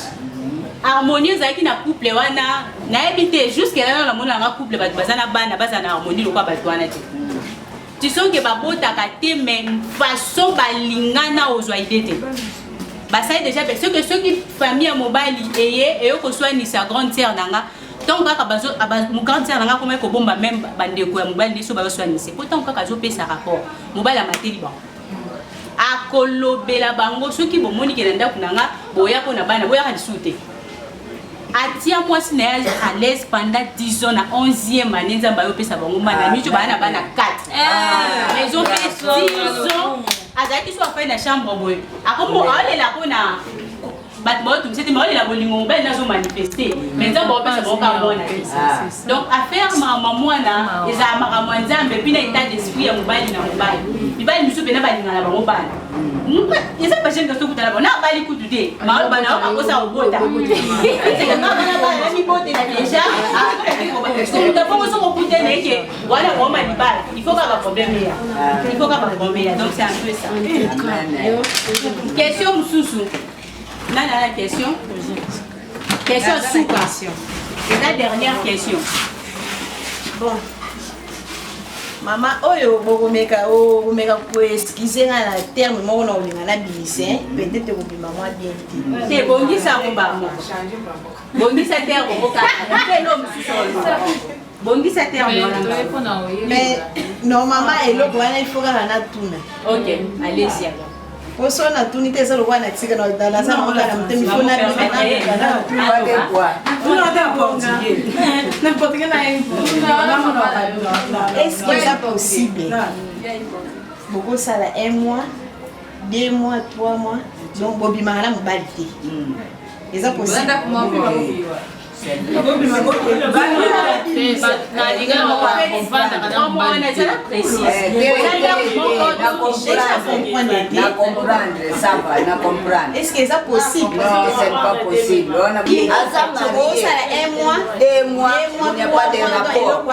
Harmonie zaki na couple wana na yebi te jusqu'à là na mona na couple ba bazana bana bazana harmonie lokwa ba twana te. Tu sens que ba bota ka te même façon balingana ozwaide te. Bah ça est déjà parce que ceux qui famille à mobile et que soit ni sa grande sœur nanga tant que bazo mon grande sœur nanga comme ko bomba même bande ko mobile ni so ba soit ni c'est pourtant ka zo pesa rapport mobile a mateli ba a kolobela bango ceux qui bomoni ke nda kunanga boya ko na bana boya ka disute atia moi si na à l'aise pendant 10 ans na 11e année nzamba yo pesa bango mana micho bana 4 ils ont fait 10 ans azaki so afai na chambre boy akomo ale la kona bat botu c'était moi la bolingo ben nazo manifester mais nzamba pesa bango ka mona donc affaire maman mwana eza maka mwanzambe pina état d'esprit ya mobali na mobali mibali miso pena balinga na bango bana eza pas jeune que kutala bona bali kutude ma bana ko sa obota c'est que bana bana mi bote na déjà donc d'abord on se kutude na ke wala ko mali bala il faut pas problème ya il faut pas problème donc c'est un peu ça question mususu nana la question sous question et la dernière question bon Maman, bomeka ko excuser na terme moko na olinga na bise peut-être ko bima moi bien te bongisa ko ba mo bongisa terme ko ka te no bongisa terme mais normalement eloko wana il faut ka na tuna OK allez-y alors Poso na tuni te solo kwa na tsika na dala sana kwa na mtemi fona na est-ce que c'est possible beaucoup ça la 1 mois 2 mois 3 mois donc bobi mangala mobalité est-ce possible est-ce que c'est possible? Non, c'est pas possible. On a dit un mois, 2 mois, il n'y a pas de rapport.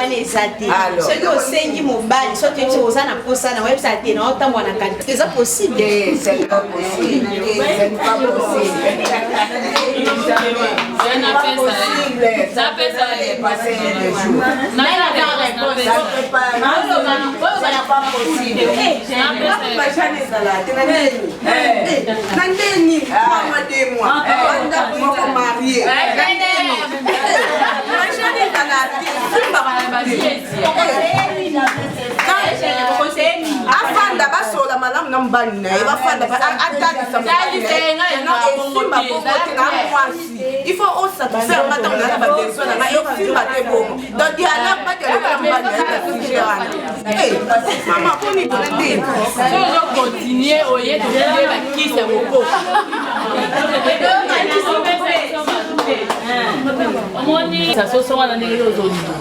Ce que vous savez, mobile, ce que vous avez posé na website, est-ce que c'est possible? C'est pas possible. C'est pas possible. Ça peut passer des jours. Ça peut pas possible. Nandeni, 3 mois, 2 mois. On a marié. Afanda basola malamu na mbani na bafanda atadisa il faut satisfaire madame na ba besoin na yo simba te bomo donc il y a là pas de la mbani maman koni bonende je continuer oye de faire la kisa boko omoni sasoso wana ndenge ozolima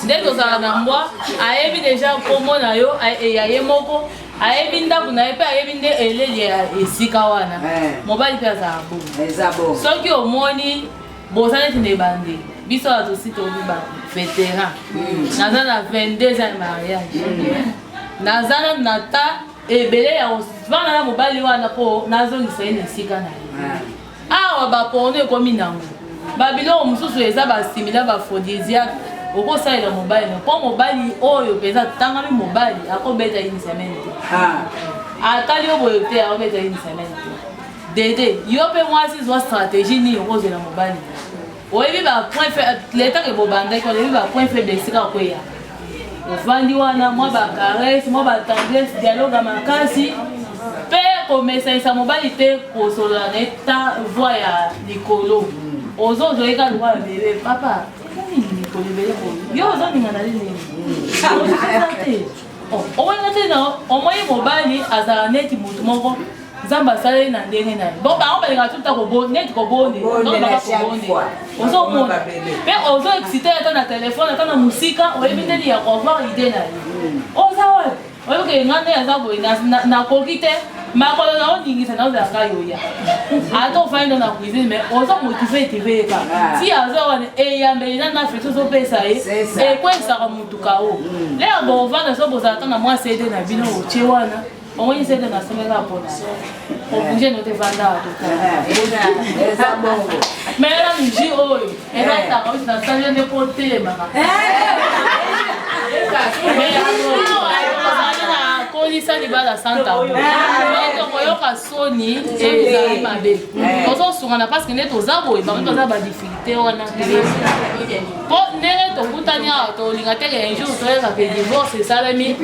nde tozala na mbwa ayebi deja kombo na yo eyaye moko ayebi ndako na ye mpe ayebi nde eleli ya esika wana mobali mpe azala bongo soki omoni boza neti na ebandeli biso azosi tobi ba vétéran naza na 22 ans ya mariage naza nanu na ta ebele ya kosivana na mobali wana mpo nazongisa ye na esika na ye awa baporno ekomi nango babiloko mosusu eza basimila baphrodisiaque okosalela mobali mpo mobali oyo mpenza tangami mobali akobeta une semaine te atali yo boyo te akobeta une semaine te dede yo mpe mwasi zwa stratégie nini okozela mobali oyebi bapoint letake bobandaki oyebi bapoint faible esika koya ofandi wana mwa bacaresse mwa batendresse dialogue makasi mpe komesanisa mobali te kosolola na eta voi ya likolo ozozoyeka lwa ya bebe papa nini likolo ebele yo ozoninga na nini te omonga te na omoyi mobali azala neti motu moko nzambe asaleli na ndenge na ye bon bango balinga tuta neti kobonde ozomona mpe ozoexcite ata na telefone ata na mosika oyebi ndeni ya kovoir ide na ye oza wapi oyoke nga nde aza boye nakoki te makolo na ondingisa na ozalaka yoya ata ofandi ndo na cuisine mais oza motive etebeka ti aza wana eyambeli na afrika ozopesa ye ekwesaka mutu kao lelo bovanda so bozalaka na mwasi ete na bino otie wana omoni sete na someka mpona obunge no te vanda eza bongo mais ela miji oyo ezataka oyo nasali nde po telemaka kolisa libala santa koyoka soni ezali mabe tozosungana parce que nde toza boye bango toza badifficulté wana mpo ndenge tokutani awa tolinga teke un jour toyekaka divorce esalemi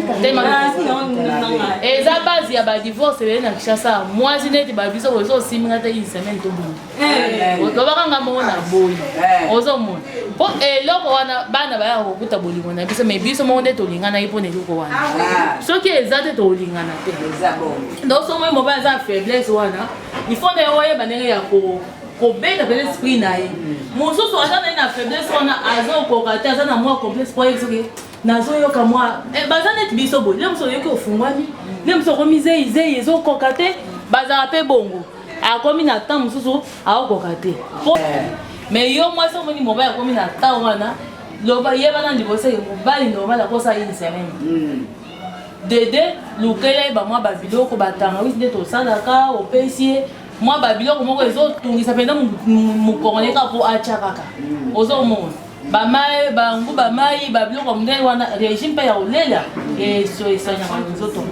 eza base ya badivorce beye na kishasa mwasi neti babiso boye ezosiminga te une semaine tobungi lobakanga mongo na boyi ozomona mpo eloko wana bana bayaka kokuta bolingo na biso mais biso moko nde tolinganaki mpona eloko wana soki eza te tolingana te donc so moi mobali aza faiblesse wana il faut nde oyeba ndenge ya kobeta pele esprit na ye mosusu aza naye na faiblesse wana azokoka te aza na mwa complexe po yebisoki nazoyoka mwa baza neti biso boye le mosu oyoki ofungwami le mosu okomi zeizei ezokoka te bazala mpe bongo akomi na temps mosusu aokoka te mais yo mwasi omoni mobali akomi na temps wana loba yebana liboseke mobali normal akosa une semaine dede lukele ba mwa babiloko batanga wisi nde tosalaka opesi ye mwa babiloko moko ezotungisa mpenza mokongoneka mpo atya kaka ozomona bamai bangu bamai babiloko mondele wana régime mpe ya kolela esonyaka nzoto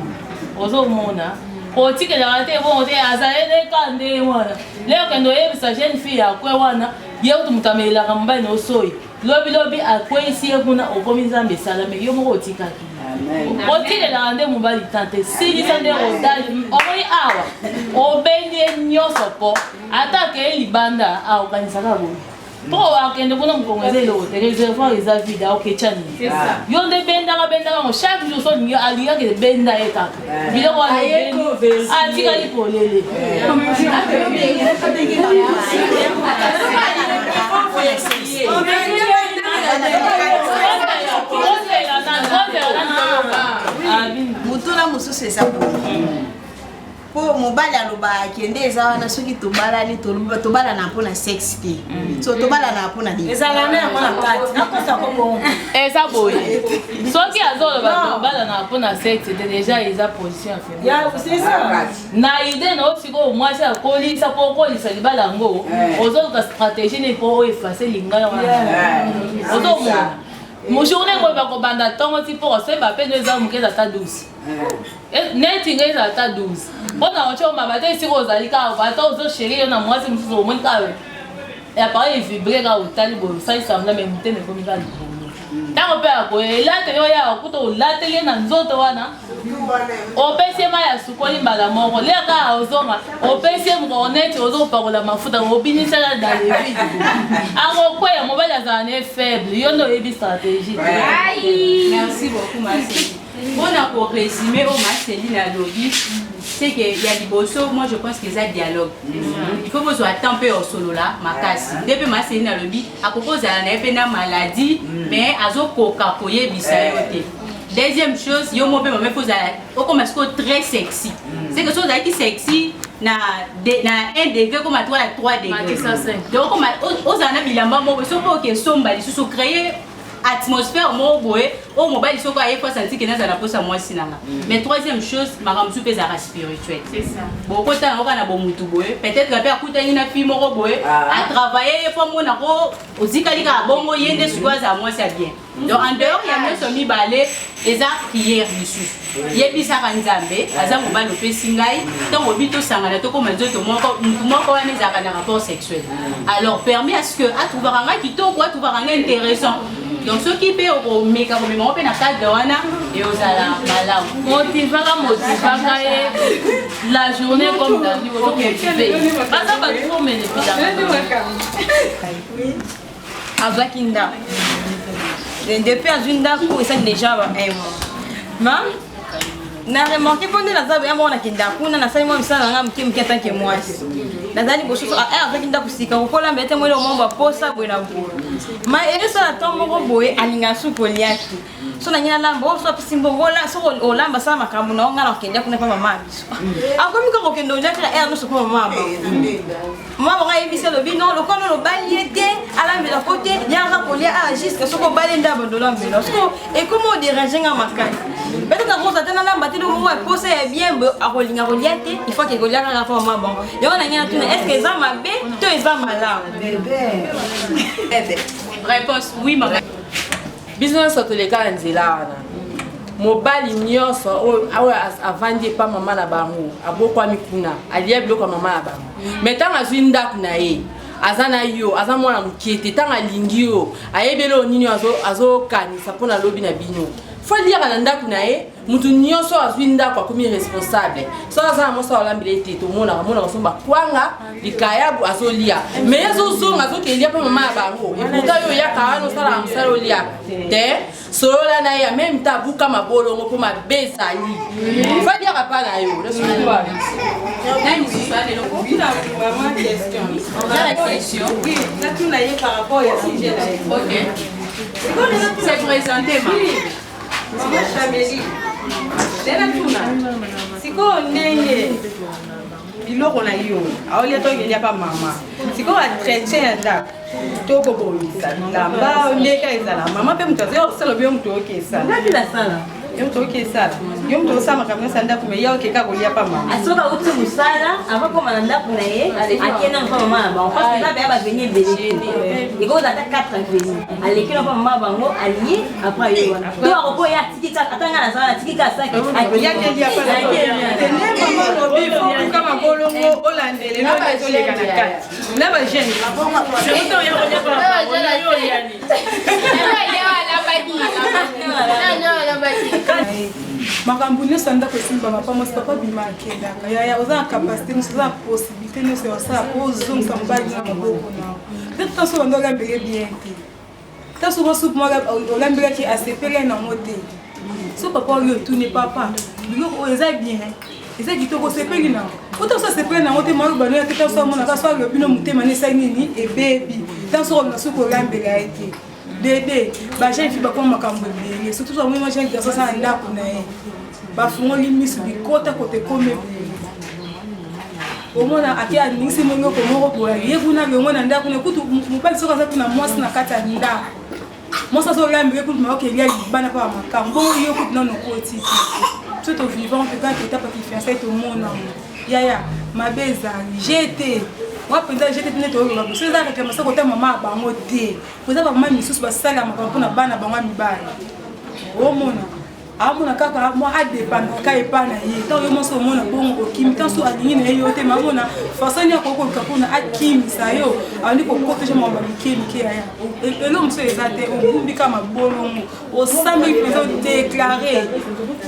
ozomona kotikelaka te bongo te azaleleka nde wana leo kende oyebisa jeune fille akwe wana ye kutu moto amelelaka mobali na osoyi lobilobi akwesi ye kuna okomi nzambe esalame yo moko otikaki otikelaka nde mobali tante silisa nde odali omoni awa obendi ye nyonso mpo atake ye libanda aokanisaka boye mpo akende kuna mokongo eza eloko te reservoir eza vide aoketya nini yo nde bendaka ngo chaque jour so alingaki ebenda ye kaka biloko wana atikali polele mutuna mosusu eza boye mpo mobali aloba akende eza wana soki tobalani tobalana mpona sexe te so tobalana mpona eza boye soki azoloba tobalana mpona sexe te deja eza position na ide na osikoyo mwasi akolisa mpo okolisa libala yango ozoluka stratégie ne mpo oefase lingana wana ozomona mojourne ngoyo bakobanda ntongo ti mpo kosemba mpe no eza moke eza ta 12 neti ngai eza ta 12 mpona otyomama te esika ozali kaka bata ozosheri yo na mwasi mosusu omoni kaka appareil evibre kaka otali boye osalisambla me motema ekomi kaka libomo ntango mpe yakoye elateli oyaka kuta olateli ye na nzoto wana opesi ye mai ya sukoli mbala moko lia kaka ozonga opesi ye mokoko neti ozopakola mafuta obinisaka dalevide akokweya mobali azala ne faible yo nde oyebi stratégie. Merci beaucoup Marceline. Mpona koresume oyo Marceline alobi c'est que ya liboso moi je pense que eza dialogue il faut bozwa temps mpe osolola makasi nde mpe Marceline alobi akoki ozala na ye mpe na maladie mais azokoka koyebisa yo te. Deuxième chose, yo mo pe mama faut okoma siko très sexy. C'est que so ozalaki sexy na 1 degré comme à 3 degrés. Donc comme ozala na bilamba moko so po ke somba lisusu créer atmosphère moko boye o mobali soko aye fois sentir que nazala posa mwasi nanga. Mais troisième chose, makamsu pe zara spirituel. C'est ça. Bon kota ngoka na bomutu boye, peut-être que akutani na fille moko boye, a travailler fois mona ko ozikali ka bongo yende siko za mwasi bien. Donc en dehors ya mso mi balé eza prière bisu. Yebisa kanzambe, aza mobali opesi ngai, tango bito sangana to koma nzoto moko wana ezaka na rapport sexuel. Alors permet à ce que a trouver nga kitoko, a trouver nga intéressant. Donc ce qui peut au meka au moment pe na cadre wana et aux ala malamu motivaka la journée comme dans le jour motivé basa ba trop mais azakinda depuis azunda ko ça déjà ma na remarqué pendant la zabe yamo na kinda kuna na sai mo misala nga mkimki atanke mwasi nadhani boshoso azakinda kusika kokola mbete mwele omomba posa bwena bwo ma ele sala tombo boye alinga sukoli yaki so na ngina lamba so pisimbo gola so olamba sama makambo na ngana okenda kuna pa mama biso akomi ko kendo ndaka no so pa mama mama ngai biso lo bino lo kono lo baliete ala mbela côté nyanga kolia a jusqu'à so ko balenda bandola mbela so et comment déranger nga makai peut-être qu'on s'attend à battre le mot poser bien akolinga koliate il faut que kolia ka pa mama bon yo na ngina tuna est-ce que ça mabe to eza malade bébé réponse oui ma business otoleka nzela wana mobali nyonso oyo avandi epa mama na bango abokwami kuna alia biloko ya mama na bango me ntango azwi ndako na ye aza na yo aza mwana mokie te ntango alingi yo ayebeli oyo nini azokanisa mpo na lobi na bino fo liaka na ndako na ye mutu nyonso azwi ndako akomi responsable so aza na moso alambela ete tomonaka so bakwanga likayabu azolia me azozonga azokelia mpo mama ya bango eputa yo oyaka wana osalaka mosala oliaka te solola na ye ya meme ta abuka mabolongo mpo mabe ezali fa liaka mpa na yo c'est présenté ma siko ndenge biloko na yo aolia tokelia pa mama siko atretien ya ndako tokobolisa bilamba ndeka ezala mama mpe moto azosala obi yo moto okesala yo moto okesala yo moto osala makambo nyonso ya ndako me ya okeka kolia pa mama asoka uti mosala avakoma na ndako na ye akenda mpa mama na bango parce eza beya baveni ebele ekozala ata 4 veni alekela mpa mama bango alie apres ayo wana to akoko ye atikika atanga na zala atikika asaki mama lobi fokuka mabolongo olandele nozoleka na kati na bagene makambo nyonso ndako esimbama pa mosi papa bima akendaka yaya oza na kapasité nyonso oza na possibilité nyonso ya osala po ozongisa mobali na maboko nao peut-être tanso bando olambele bien te tanso bosupu moko olambelaki asepele nango te so papa oyo otuni papa biloko oyo eza bien eza kitoko osepeli nango ota so asepele nango te moko bano ya te tanso amonaka so alobi no motema na esali nini ebebi tanso olona soki olambela ye te Dédé, jeune fille bakoma makambo ebele surtout so moi jeune garçon ça ndako na ye bafungoli misu bikota kote kome omona akia ningisi mongo ko moko boya yebuna biongo na ndako ne kutu mobali soka za kuna mwasi na kata ya ndako mwasi so lambe kutu ma okelia bana pa makambo yo kutu na nokoti tout au vivant que quand étape qui fiancé tout le monde yaya mabeza j'étais wapenza j'étais tene to ba so za ka masa ko ta mama bango te ko za ba mama misusu basala makambo na bana bango mibali omona amona kaka mo adepanda ka epana ye to yo moso mona bongo kimi tanso alingi na yo te mamona fasani ya koko kapona akimi sa yo ani ko protéger mo ba kimi ke ya elo mso ezate obumbi kama bolongo o sambi pesa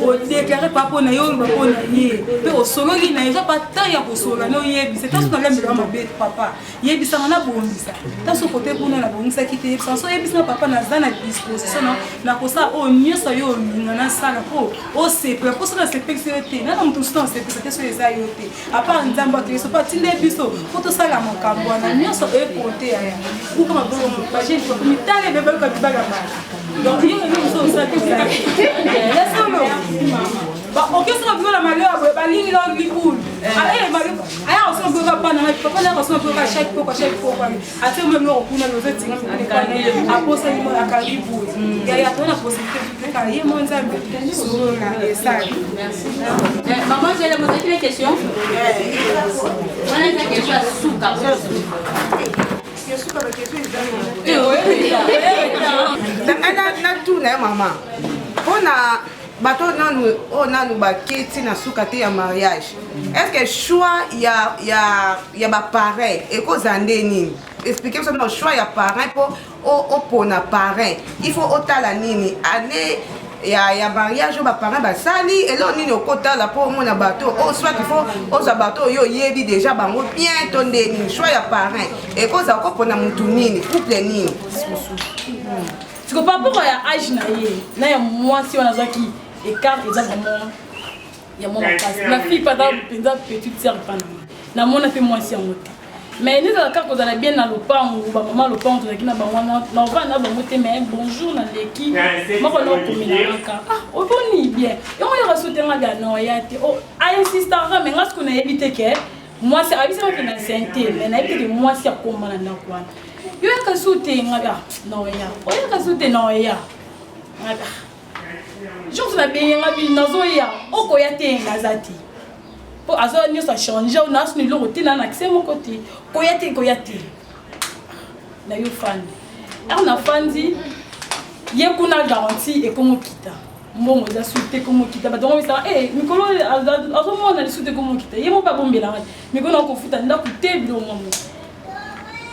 o déclarer papa na yo ba pona ye pe o sololi na yo pa ta ya ko sola no yebi c'est tanso na lembe ma bête papa yebi sa na bondisa tanso côté kuna na bondisa kite tanso yebi sa papa na zana disposition na ko sa o nyosa yo ngana sala po o sepe po sala sepe c'est na comme tout temps c'est que ça les ayote à part nzamba que so pas tinde biso photo sala makambo na nyoso e côté aya ku kama bolo ba je ko mi tale bebe ko bibaga ba donc yo so ça que ça laisse-moi ba o que ça veut la malheur ba ligne là liboul ah malheur aya on se peut pas na papa na on se peut pas chaque fois ate même no kuna no zethi ngani a posa ni mo akaribu ya tona possibilité ka ye mo nzambe Maman, j'ai la moitié de question. On a une question à Souka. na tuna mama pona bato nanu baketi na suka te ya mariage est-ce que choix ya baparrain ekozala nde nini expliquez moi choix ya parrain po opona parrain il faut otala nini ale ya mariage oyo baparrain basali eloko nini okotala mpo omona bato soit il faut ozwa bato oyo oyebi déjà bango bien to nde nini choix ya parrain ekozala okopona mutu nini couple nini siko par rapport ya âge na ye na ya mwasi wana azwaki écart eza vraiment ya mwa makasi na fille pendant petite sœur pana namona mpe mwasi yango te mais nous avons quand on a bien dans le pan ou ba maman le pan to qui na ba wana na va na ba moté mais bonjour na l'équipe moi on a commis ah on boni bien et on y resouter nga ga no ya te oh a insistant mais ngas qu'on a évité que moi c'est avisa que na santé mais na évité que moi c'est comme na kwa yo ka souter nga ga no ya o ya ka souter no ya nga je vous avez nga bi nazo ya oko ya te ngazati pour azo nous ça changer on a ce niveau côté na accès mon côté koyate na yo fan on a fandi ye kuna garantie et comment kita mon za souté comment kita ba donc ça eh mikolo azo mo na souté comment kita ye mo pas bombela mikolo ko futa nda kuté bilo mo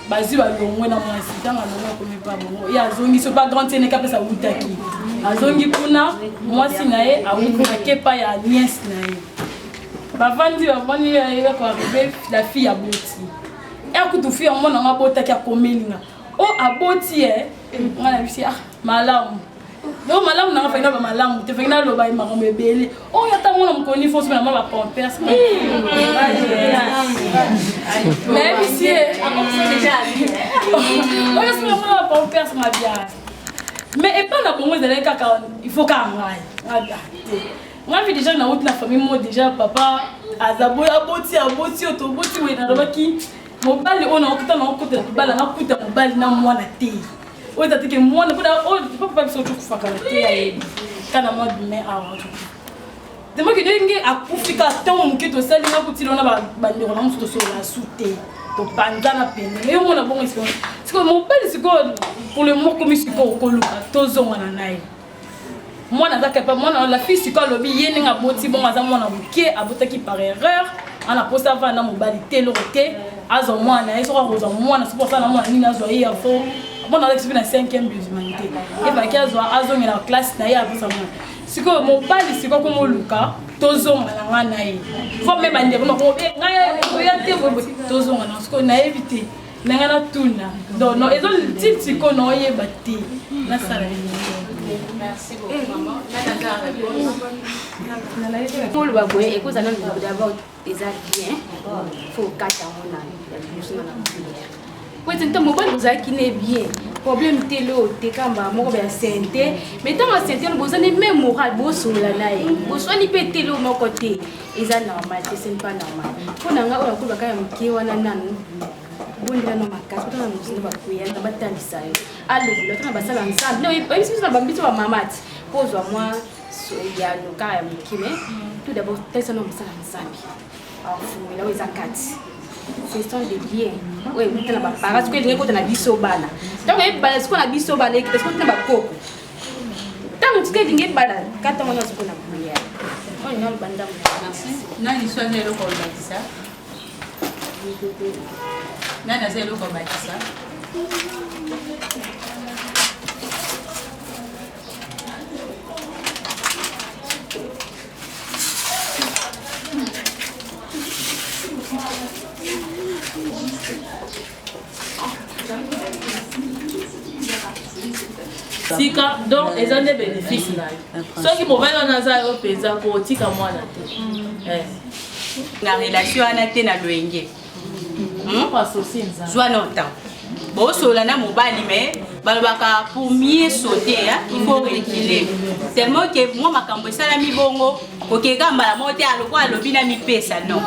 bazi ba longwe na moi sitanga na ko me pas bon ya zongi so pas garantie ne kapesa utaki azongi kuna moi sinae a ukuna kepa ya nièce nae bavandi ko arriver la fille a boti et que tu fille on na bota ki akomelinga o aboti ngana bisi ah malamu no malamu na fa ina ba malamu te fa ina lo ba ma mbele o ya ta mona mkoni fo so na ma pampers mais bisi o ya so ma pampers ma bien mais et pas na bongo de kaka il faut ka ngai moi j'ai déjà dans la famille moi déjà papa azabo aboti otoboti we na robaki mobali ona okuta na okuta bala na kuta mobali na mwana te oza teke mwana kuda o papa biso tukufaka te ya kana mo mais awa de moi que ndenge akufika tant mukito sali na kutilo na bandeko na muso so la souté to panzana pene et mona bon c'est que mobali c'est pour le mot comme c'est ko luka tozo wana nae moi nazaka pas moi la fille c'est quoi lobi yene nga boti bon aza mwana muke abotaki par erreur ana posa va na mobali telorote azo mwana eso ko zo mwana c'est pour ça na mwana nini azo ya fo bon avec na 5e humanité et ba kazo azo ngena classe na ya posa mwana siko mobali siko ko moluka tozo ngana na ye fo me bande ko ko be ngaya ko ya te bo tozo ngana siko na éviter na ngana tuna donc non ezo titi ko no ye bati na sala. Merci beaucoup, maman. Pour le baboué, écoute, ça d'abord des bien. Il faut 4 ans. Oui, c'est un mobile qui n'est bien. Problème télo, t'es quand même bien santé. Mais dans la santé, vous avez même moral, vous sur la naïe. Vous soignez pas télo mon côté. Et ça normal, c'est pas normal. Pour nous, on a encore quand même qui on a nan. Bondela no makasi kutana muzini bakuya ngabatandisa allo lotana basala ensemble no ici ça va mbito ba mamati pozwa moi ya loka ya mukime tout d'abord tesa no musala ensemble afu la weza kati c'est histoire de bien ouais mutana ba parce que ndenge kotana biso bana donc e bala siko na biso bana ekite siko na ba koko tangu tike ndenge bala kata mwana siko na kuya on non banda merci nani soane lo ko bakisa nana zelo ko bakisa sika donc eza nde bénéfice na yo soki mobali wana aza yo mpenza kotika mwana te na relation wana te na loyenge joie longtemps bon sola na mobali mais balobaka pour mieux sauter il faut reculer tellement que moi makambo esalami bongo okeka mbala moko te aloko alobi na mipesa non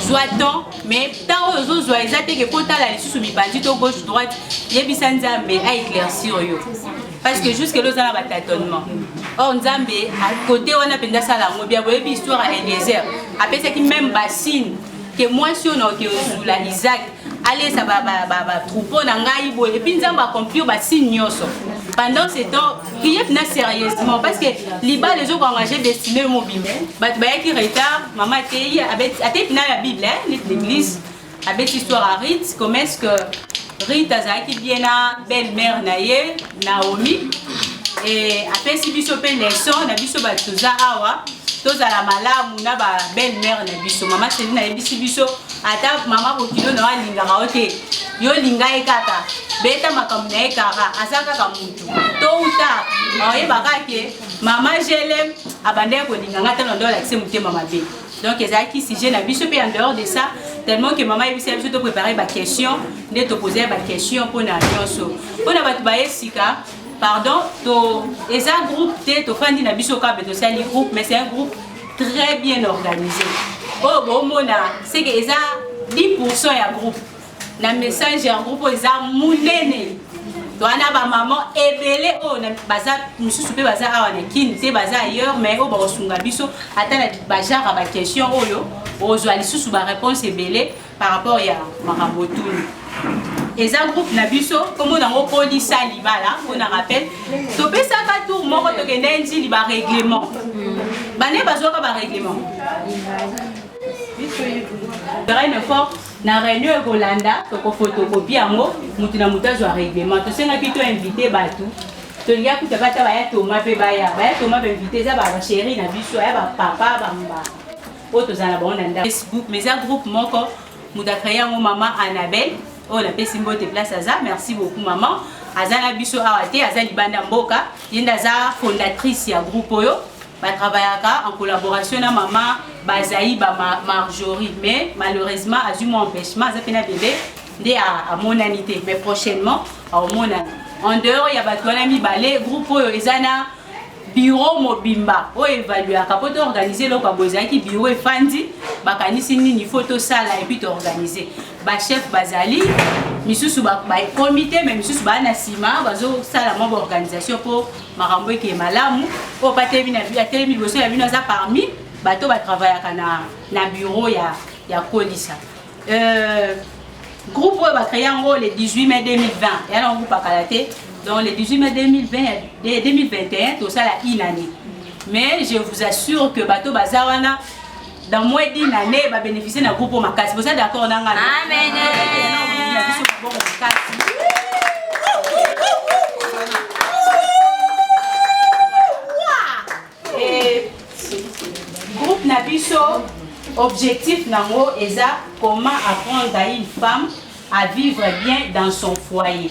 joie-t-on mais tant oyo ozozwa eza te ke potala lisusu mibandi to gauche droite yebisa nzambe a éclaircir yo parce que jusque là oza na batâtonnement or nzambe côté wana mpenza asala yango bia boyebi histoire ya Eliezer apesaki même basine que moi si on a que la Isaac allez ça va troupeau na ngai bo et puis nzamba accomplir ba signe nyoso pendant ce temps prier na sérieusement parce que liba les autres engagés destiné mobile ba qui retard maman tei avec até na la Bible l'église avec histoire à Rite comment est-ce que Rite azaki bien na belle-mère naie Naomi et après si biso pe leçon na biso ba tuza awa tozala malamu na ba belle-mère na biso mama c'est na ebisi biso ata mama bokilo na walingaka ote yo linga ekaka beta makambo na ekaka asaka ka mutu to uta oyebaka ke mama jelem abandé ko linga ngata ndo la kise mutema mabe donc ezaki si je na biso pe en dehors de ça tellement que maman a surtout préparé ma question, de te poser ma question pour la nyonso. Pour la batbaye sika, pardon, et ça groupe to fandi na biso ka beto sali groupe, mais c'est un groupe très bien organisé. Oh bon mona, c'est que ça 10% ya groupe. Na message ya groupe eza munene. To ana ba maman ebele o na baza mususu pe baza awa na kin te baza ailleurs mais o ba osunga biso ata na bajara ba question oyo ozwa lisusu ba réponse ebele par rapport ya makambo tuni. Eza groupe na biso comme nango polisa libala on a rappel to pesa ka tour moko to kende nzi ba règlement. Bane bazwa ka ba règlement. Terrain fort na réunion Golanda to ko photocopie yango mutu na mutu azwa règlement to senga ki to inviter batu to linga kuta bata baya Thomas pe baya Thomas be inviter za ba chérie na biso ya ba papa ba mba oto za na ba onda Facebook mais un groupe moko muta créer yango maman Annabelle oh la pesi mbote place aza merci beaucoup maman azana biso awate azali banda mboka yenda za fondatrice ya groupe oyo ba travaillaka en collaboration na maman Bazaï Marjorie mais malheureusement a eu mon empêchement ça fait un bébé dès à mon anité mais prochainement à mon année en dehors il y a batouana mi balé groupe oyo ezana bureau mobimba o évaluer capote organiser le kaboza qui bureau et fandi bakanisi nini photo sala et puis organiser ba chef bazali misusu ba comité mais misusu ba na sima bazo sala mo organisation pour marambo qui est malamu o patebi na via telemi boso ya bino za parmi bato ba travailler na bureau ya Kolisa groupe va créer en gros le 18 mai 2020 et alors groupe akalaté donc le 18 mai 2021 tout ça la une année mais je vous assure que bato bazawana dans moins d'une année va bénéficier d'un groupe makasi vous êtes d'accord na ngana amen et groupe Nabiso objectif nango eza comment apprendre à une femme à vivre bien dans son foyer.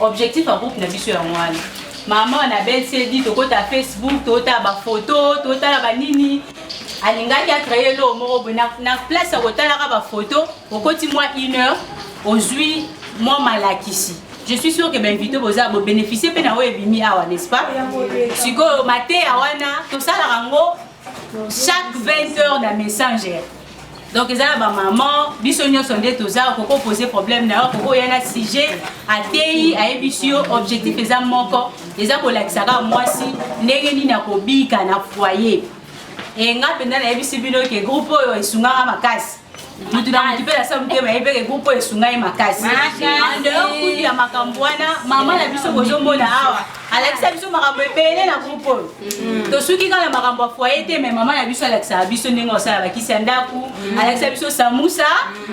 Objectif à groupe Nabiso ya mwana. Maman Annabelle s'est dit to kota Facebook, to ta ba photo, to ta ba nini. Alingaki a créé le moro na place à kota la ba photo, au koti moi 1 heure, aujourd'hui moi malakisi. Je suis sûre que ben invité boza bo bénéficier pe na o ebimi awa n'est-ce pas? Siko maté awana to ça la rango chaque 20 heures dans Messenger. Donc ils ont ma maman, bisogno sont des toza pour poser problème na pour y a un sujet à TI à ebisio objectif ils ont moko ils ont pour l'exara moi si ndengeni na kobika na foyer. Et nga penda na ebisi bino ke groupe oyo esunga makasi. Nous devons occuper la somme que le groupe est sungai makasi. En dehors kudi ya makambwana maman la biso bozomo na awa. Alexa biso makambo epele na groupe. To suki kana makambo foyer te mais maman la biso Alexa biso ndenge osala bakisi ndaku. Alexa biso samusa,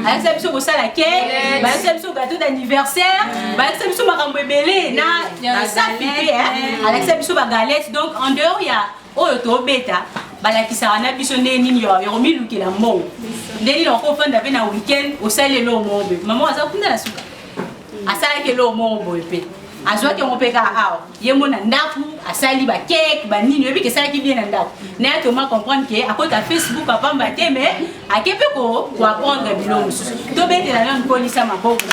Alexa biso kosala cake, Alexa biso gâteau d'anniversaire, Alexa biso makambo ebele na ça pipe Alexa biso ba galette donc en dehors ya oyo to beta balakisa na biso neni yo yomiluki la mo. Ndeni lo ko fanda pe na weekend osale lo mombe maman aza kunda la suka asala ke lo mombe pe azwa ke mopeka awa ye mona ndaku asali ba cake ba nini yebi ke sala ki bien na ndaku na to ma comprendre que à côté Facebook apamba te mais akepe ko apprendre bilongo to bete la langue polisa maboko.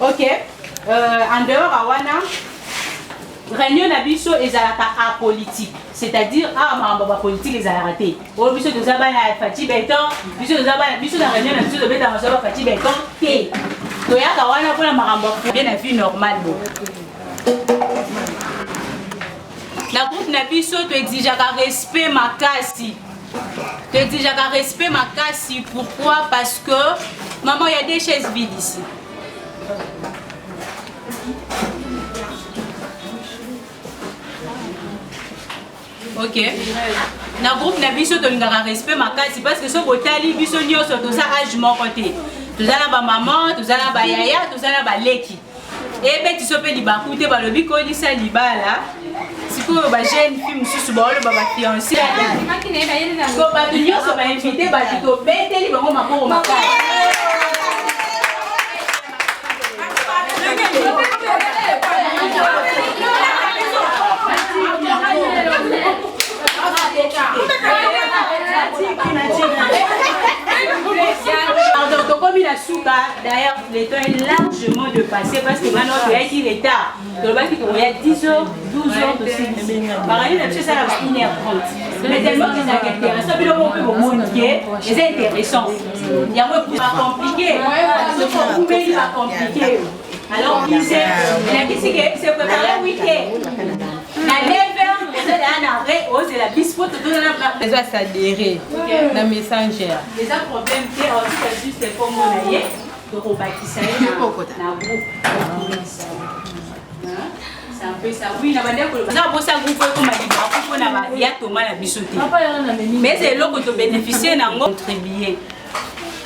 OK en dehors awana réunion na biso ezalaka apolitique c'est-à-dire mamba politique les a raté o biso toza bana Fati Beton biso toza bana biso na réunion na biso to beta masaba Fati Beton te to yaka wana pona makambo bien na vie normale bo la groupe na biso to exigaka respect makasi pourquoi parce que maman il y a des chaises vides ici. OK. Na groupe na biso to lingaka respect makasi parce que so botali biso nyoso to sa âge mon côté. To za na ba maman, to za na ba yaya, to za na ba leki. Et ben tu sopeli ba kuté ba lobi ko lisa libala. Siko ba jeune fille mususu ba lo ba fiancé. Ko ba to nyoso ba invité ba to beteli ba ngoma ko makasi. souka, d'ailleurs, le temps est largement dépassé parce que maintenant, il y a qui retard. Donc, il y a 10 heures, 12 heures de cycle. Par exemple, ça va 1h30. Mais tellement que c'est intéressant, puis on peut vous montrer, c'est intéressant. Il y a un peu compliqué. Il va compliqué. Alors, il y a qui s'est préparé le week-end. La 9h, vous allez en arrêt, c'est la bispo, tout le monde va s'adhérer dans le Messenger. Les problèmes, c'est juste pour mon aïe, donc on va qui ça est dans le groupe. C'est un peu ça. Oui, on va dire que ça pour ça groupe comme on a dit, il y a Thomas la bisoté. Mais c'est là que tu bénéficies d'un contribuer.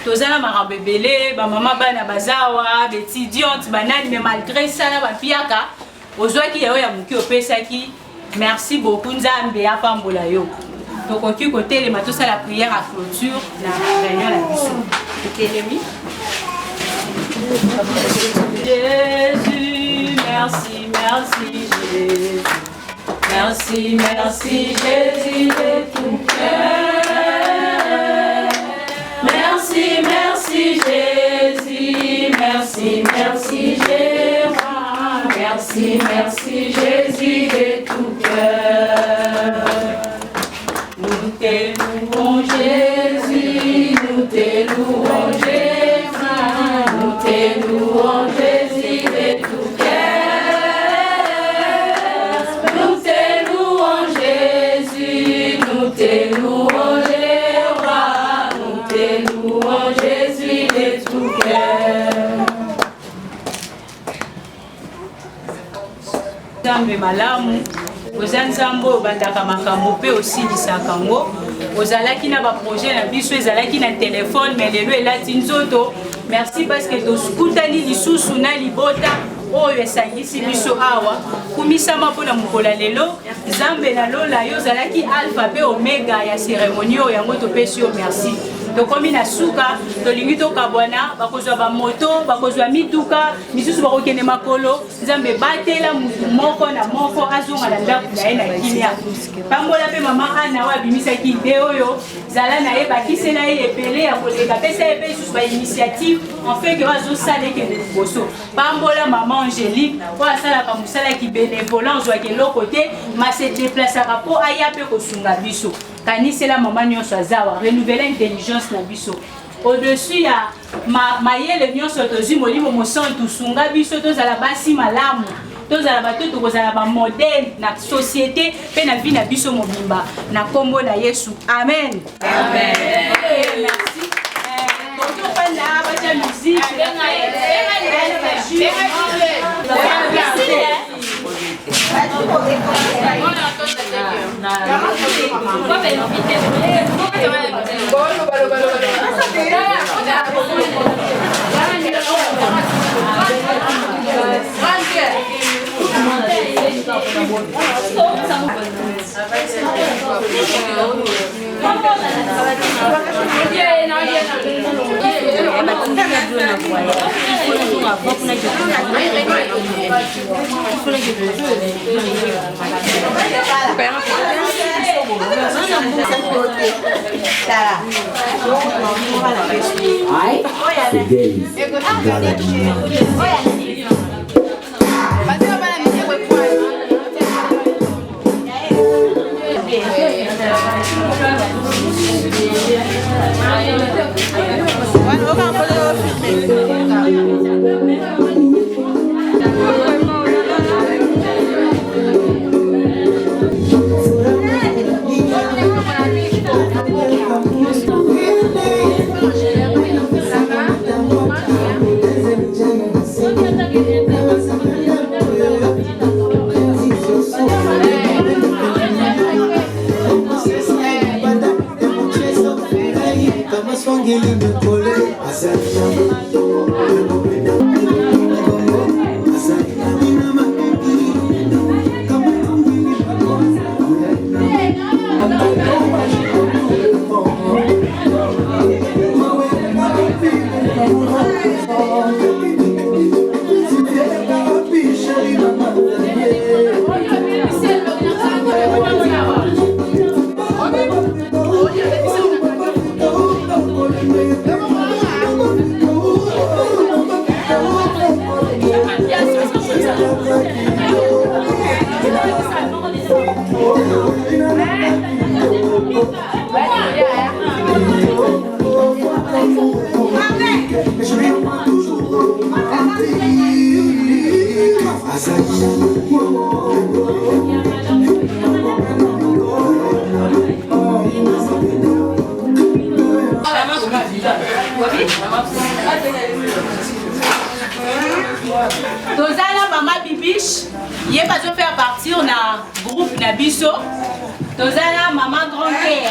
Tozala marabebele, ba maman bana bazawa, étudiante banani, mais malgré ça na ba piaka, ozwaki yayo ya muki opesaki. Merci beaucoup Nzambe apambola yo. Donc on qui côté les matos à la prière à clôture la réunion la biso. Télémi. Jésus, merci, merci Jésus. Merci, merci Jésus de tout cœur. Merci, merci Jésus. Merci, merci Jésus. Merci, merci Jésus de tout cœur. Nous te louons Jésus, nous te louons Jésus, nous te louons Jésus de tout cœur. Nous te louons Jésus, nous te louons Jéhovah, nous te louons Jésus de tout cœur. Nzambe malamu oza nzambe obandaka makambo mpe osilisaka ngo ozalaki na baprojet na biso ezalaki na telefone mais lelo elati nzoto. Merci parce que toskutani lisusu na libota oyo esangisi biso awa kumisama mpona mokolo lelo. Nzambe nalola yo ozalaki alpha mpe omega ya cérémonie oyo yango topesi yo merci. Tokomi na suka tolingi tokabwana bakozwa bamoto bakozwa mituka misusu bakokende makolo. Nzambe batela mutu moko na moko azonga na ndako na ye na kimia. Pambola mpe mama Ana oyo abimisaki ide oyo zala na ye bakise na ye epele ya koleka pesa ye mpe lisusu bainitiative en fait que azosala ekende liboso. Pambola mama Angélique oyo asalaka mosala ki bénévolat ozwaki eloko te mase deplasaka mpo aya mpe kosunga biso. Kanisela mama nyonso azawa renouveler intelligence na biso. Au-dessus ya mayele nyonso tozwi molimo mosantu sunga biso tozala basi malamu. Tozala bato tokozala ba modèle na société pe na vie na biso mobimba na kombo na Yesu. Amen. Amen. Merci. Bonjour panda bacha musique. Tozala Mama Bibiche, il va faire partir na groupe na biso. Tozala Mama Grand Cœur.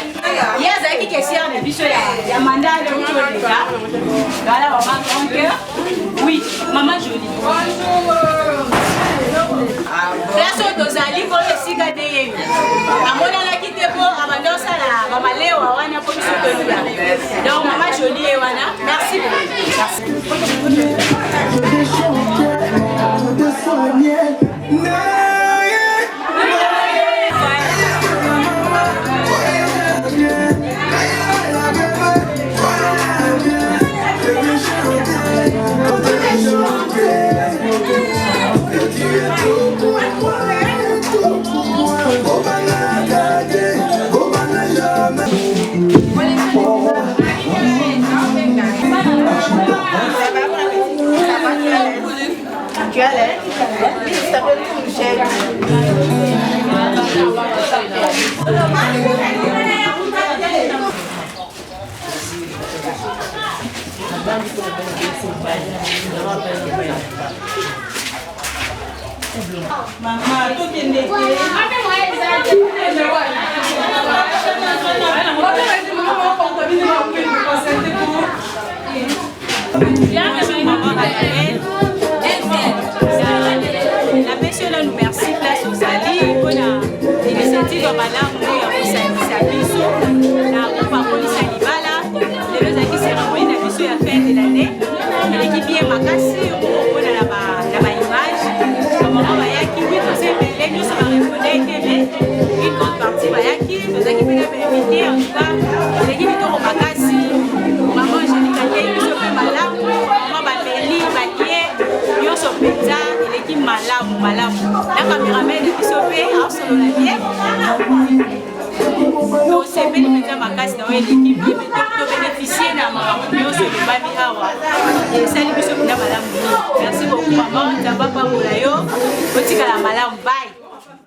Il y a qui question na biso ya mandat de Tolika. Voilà Mama Grand Cœur. Oui, Maman Jolie. Place tozali ko esika de. Amona la kite po abandosa la Mama Leo wana po biso Tolika. Donc Maman Jolie wana. Merci beaucoup. Maman, tout est nettoyé. La personne nous merci place aux alliés pour l'initiative de madame Mouya Biso, la police Alibala, les deux qui s'est renvoyé dans la fête de l'année, l'équipe est Makassi, on a la image, on a Bayaki, oui, on s'est mêlé, nous sommes répondus, une grande partie Bayaki, nous avons invité en tout cas, l'équipe est au Makassi, maman Angélique, nous sommes malades, maman Babeli, Bakier, nous sommes pétas. Malamu la caméraman de Bisopé en solo la vie donc c'est bien de ma casse dans l'équipe de bénéficier de ma réunion sur le babi awa et salut Bisopé na malamu merci beaucoup maman t'as pas pour la yo petit la malamu bye.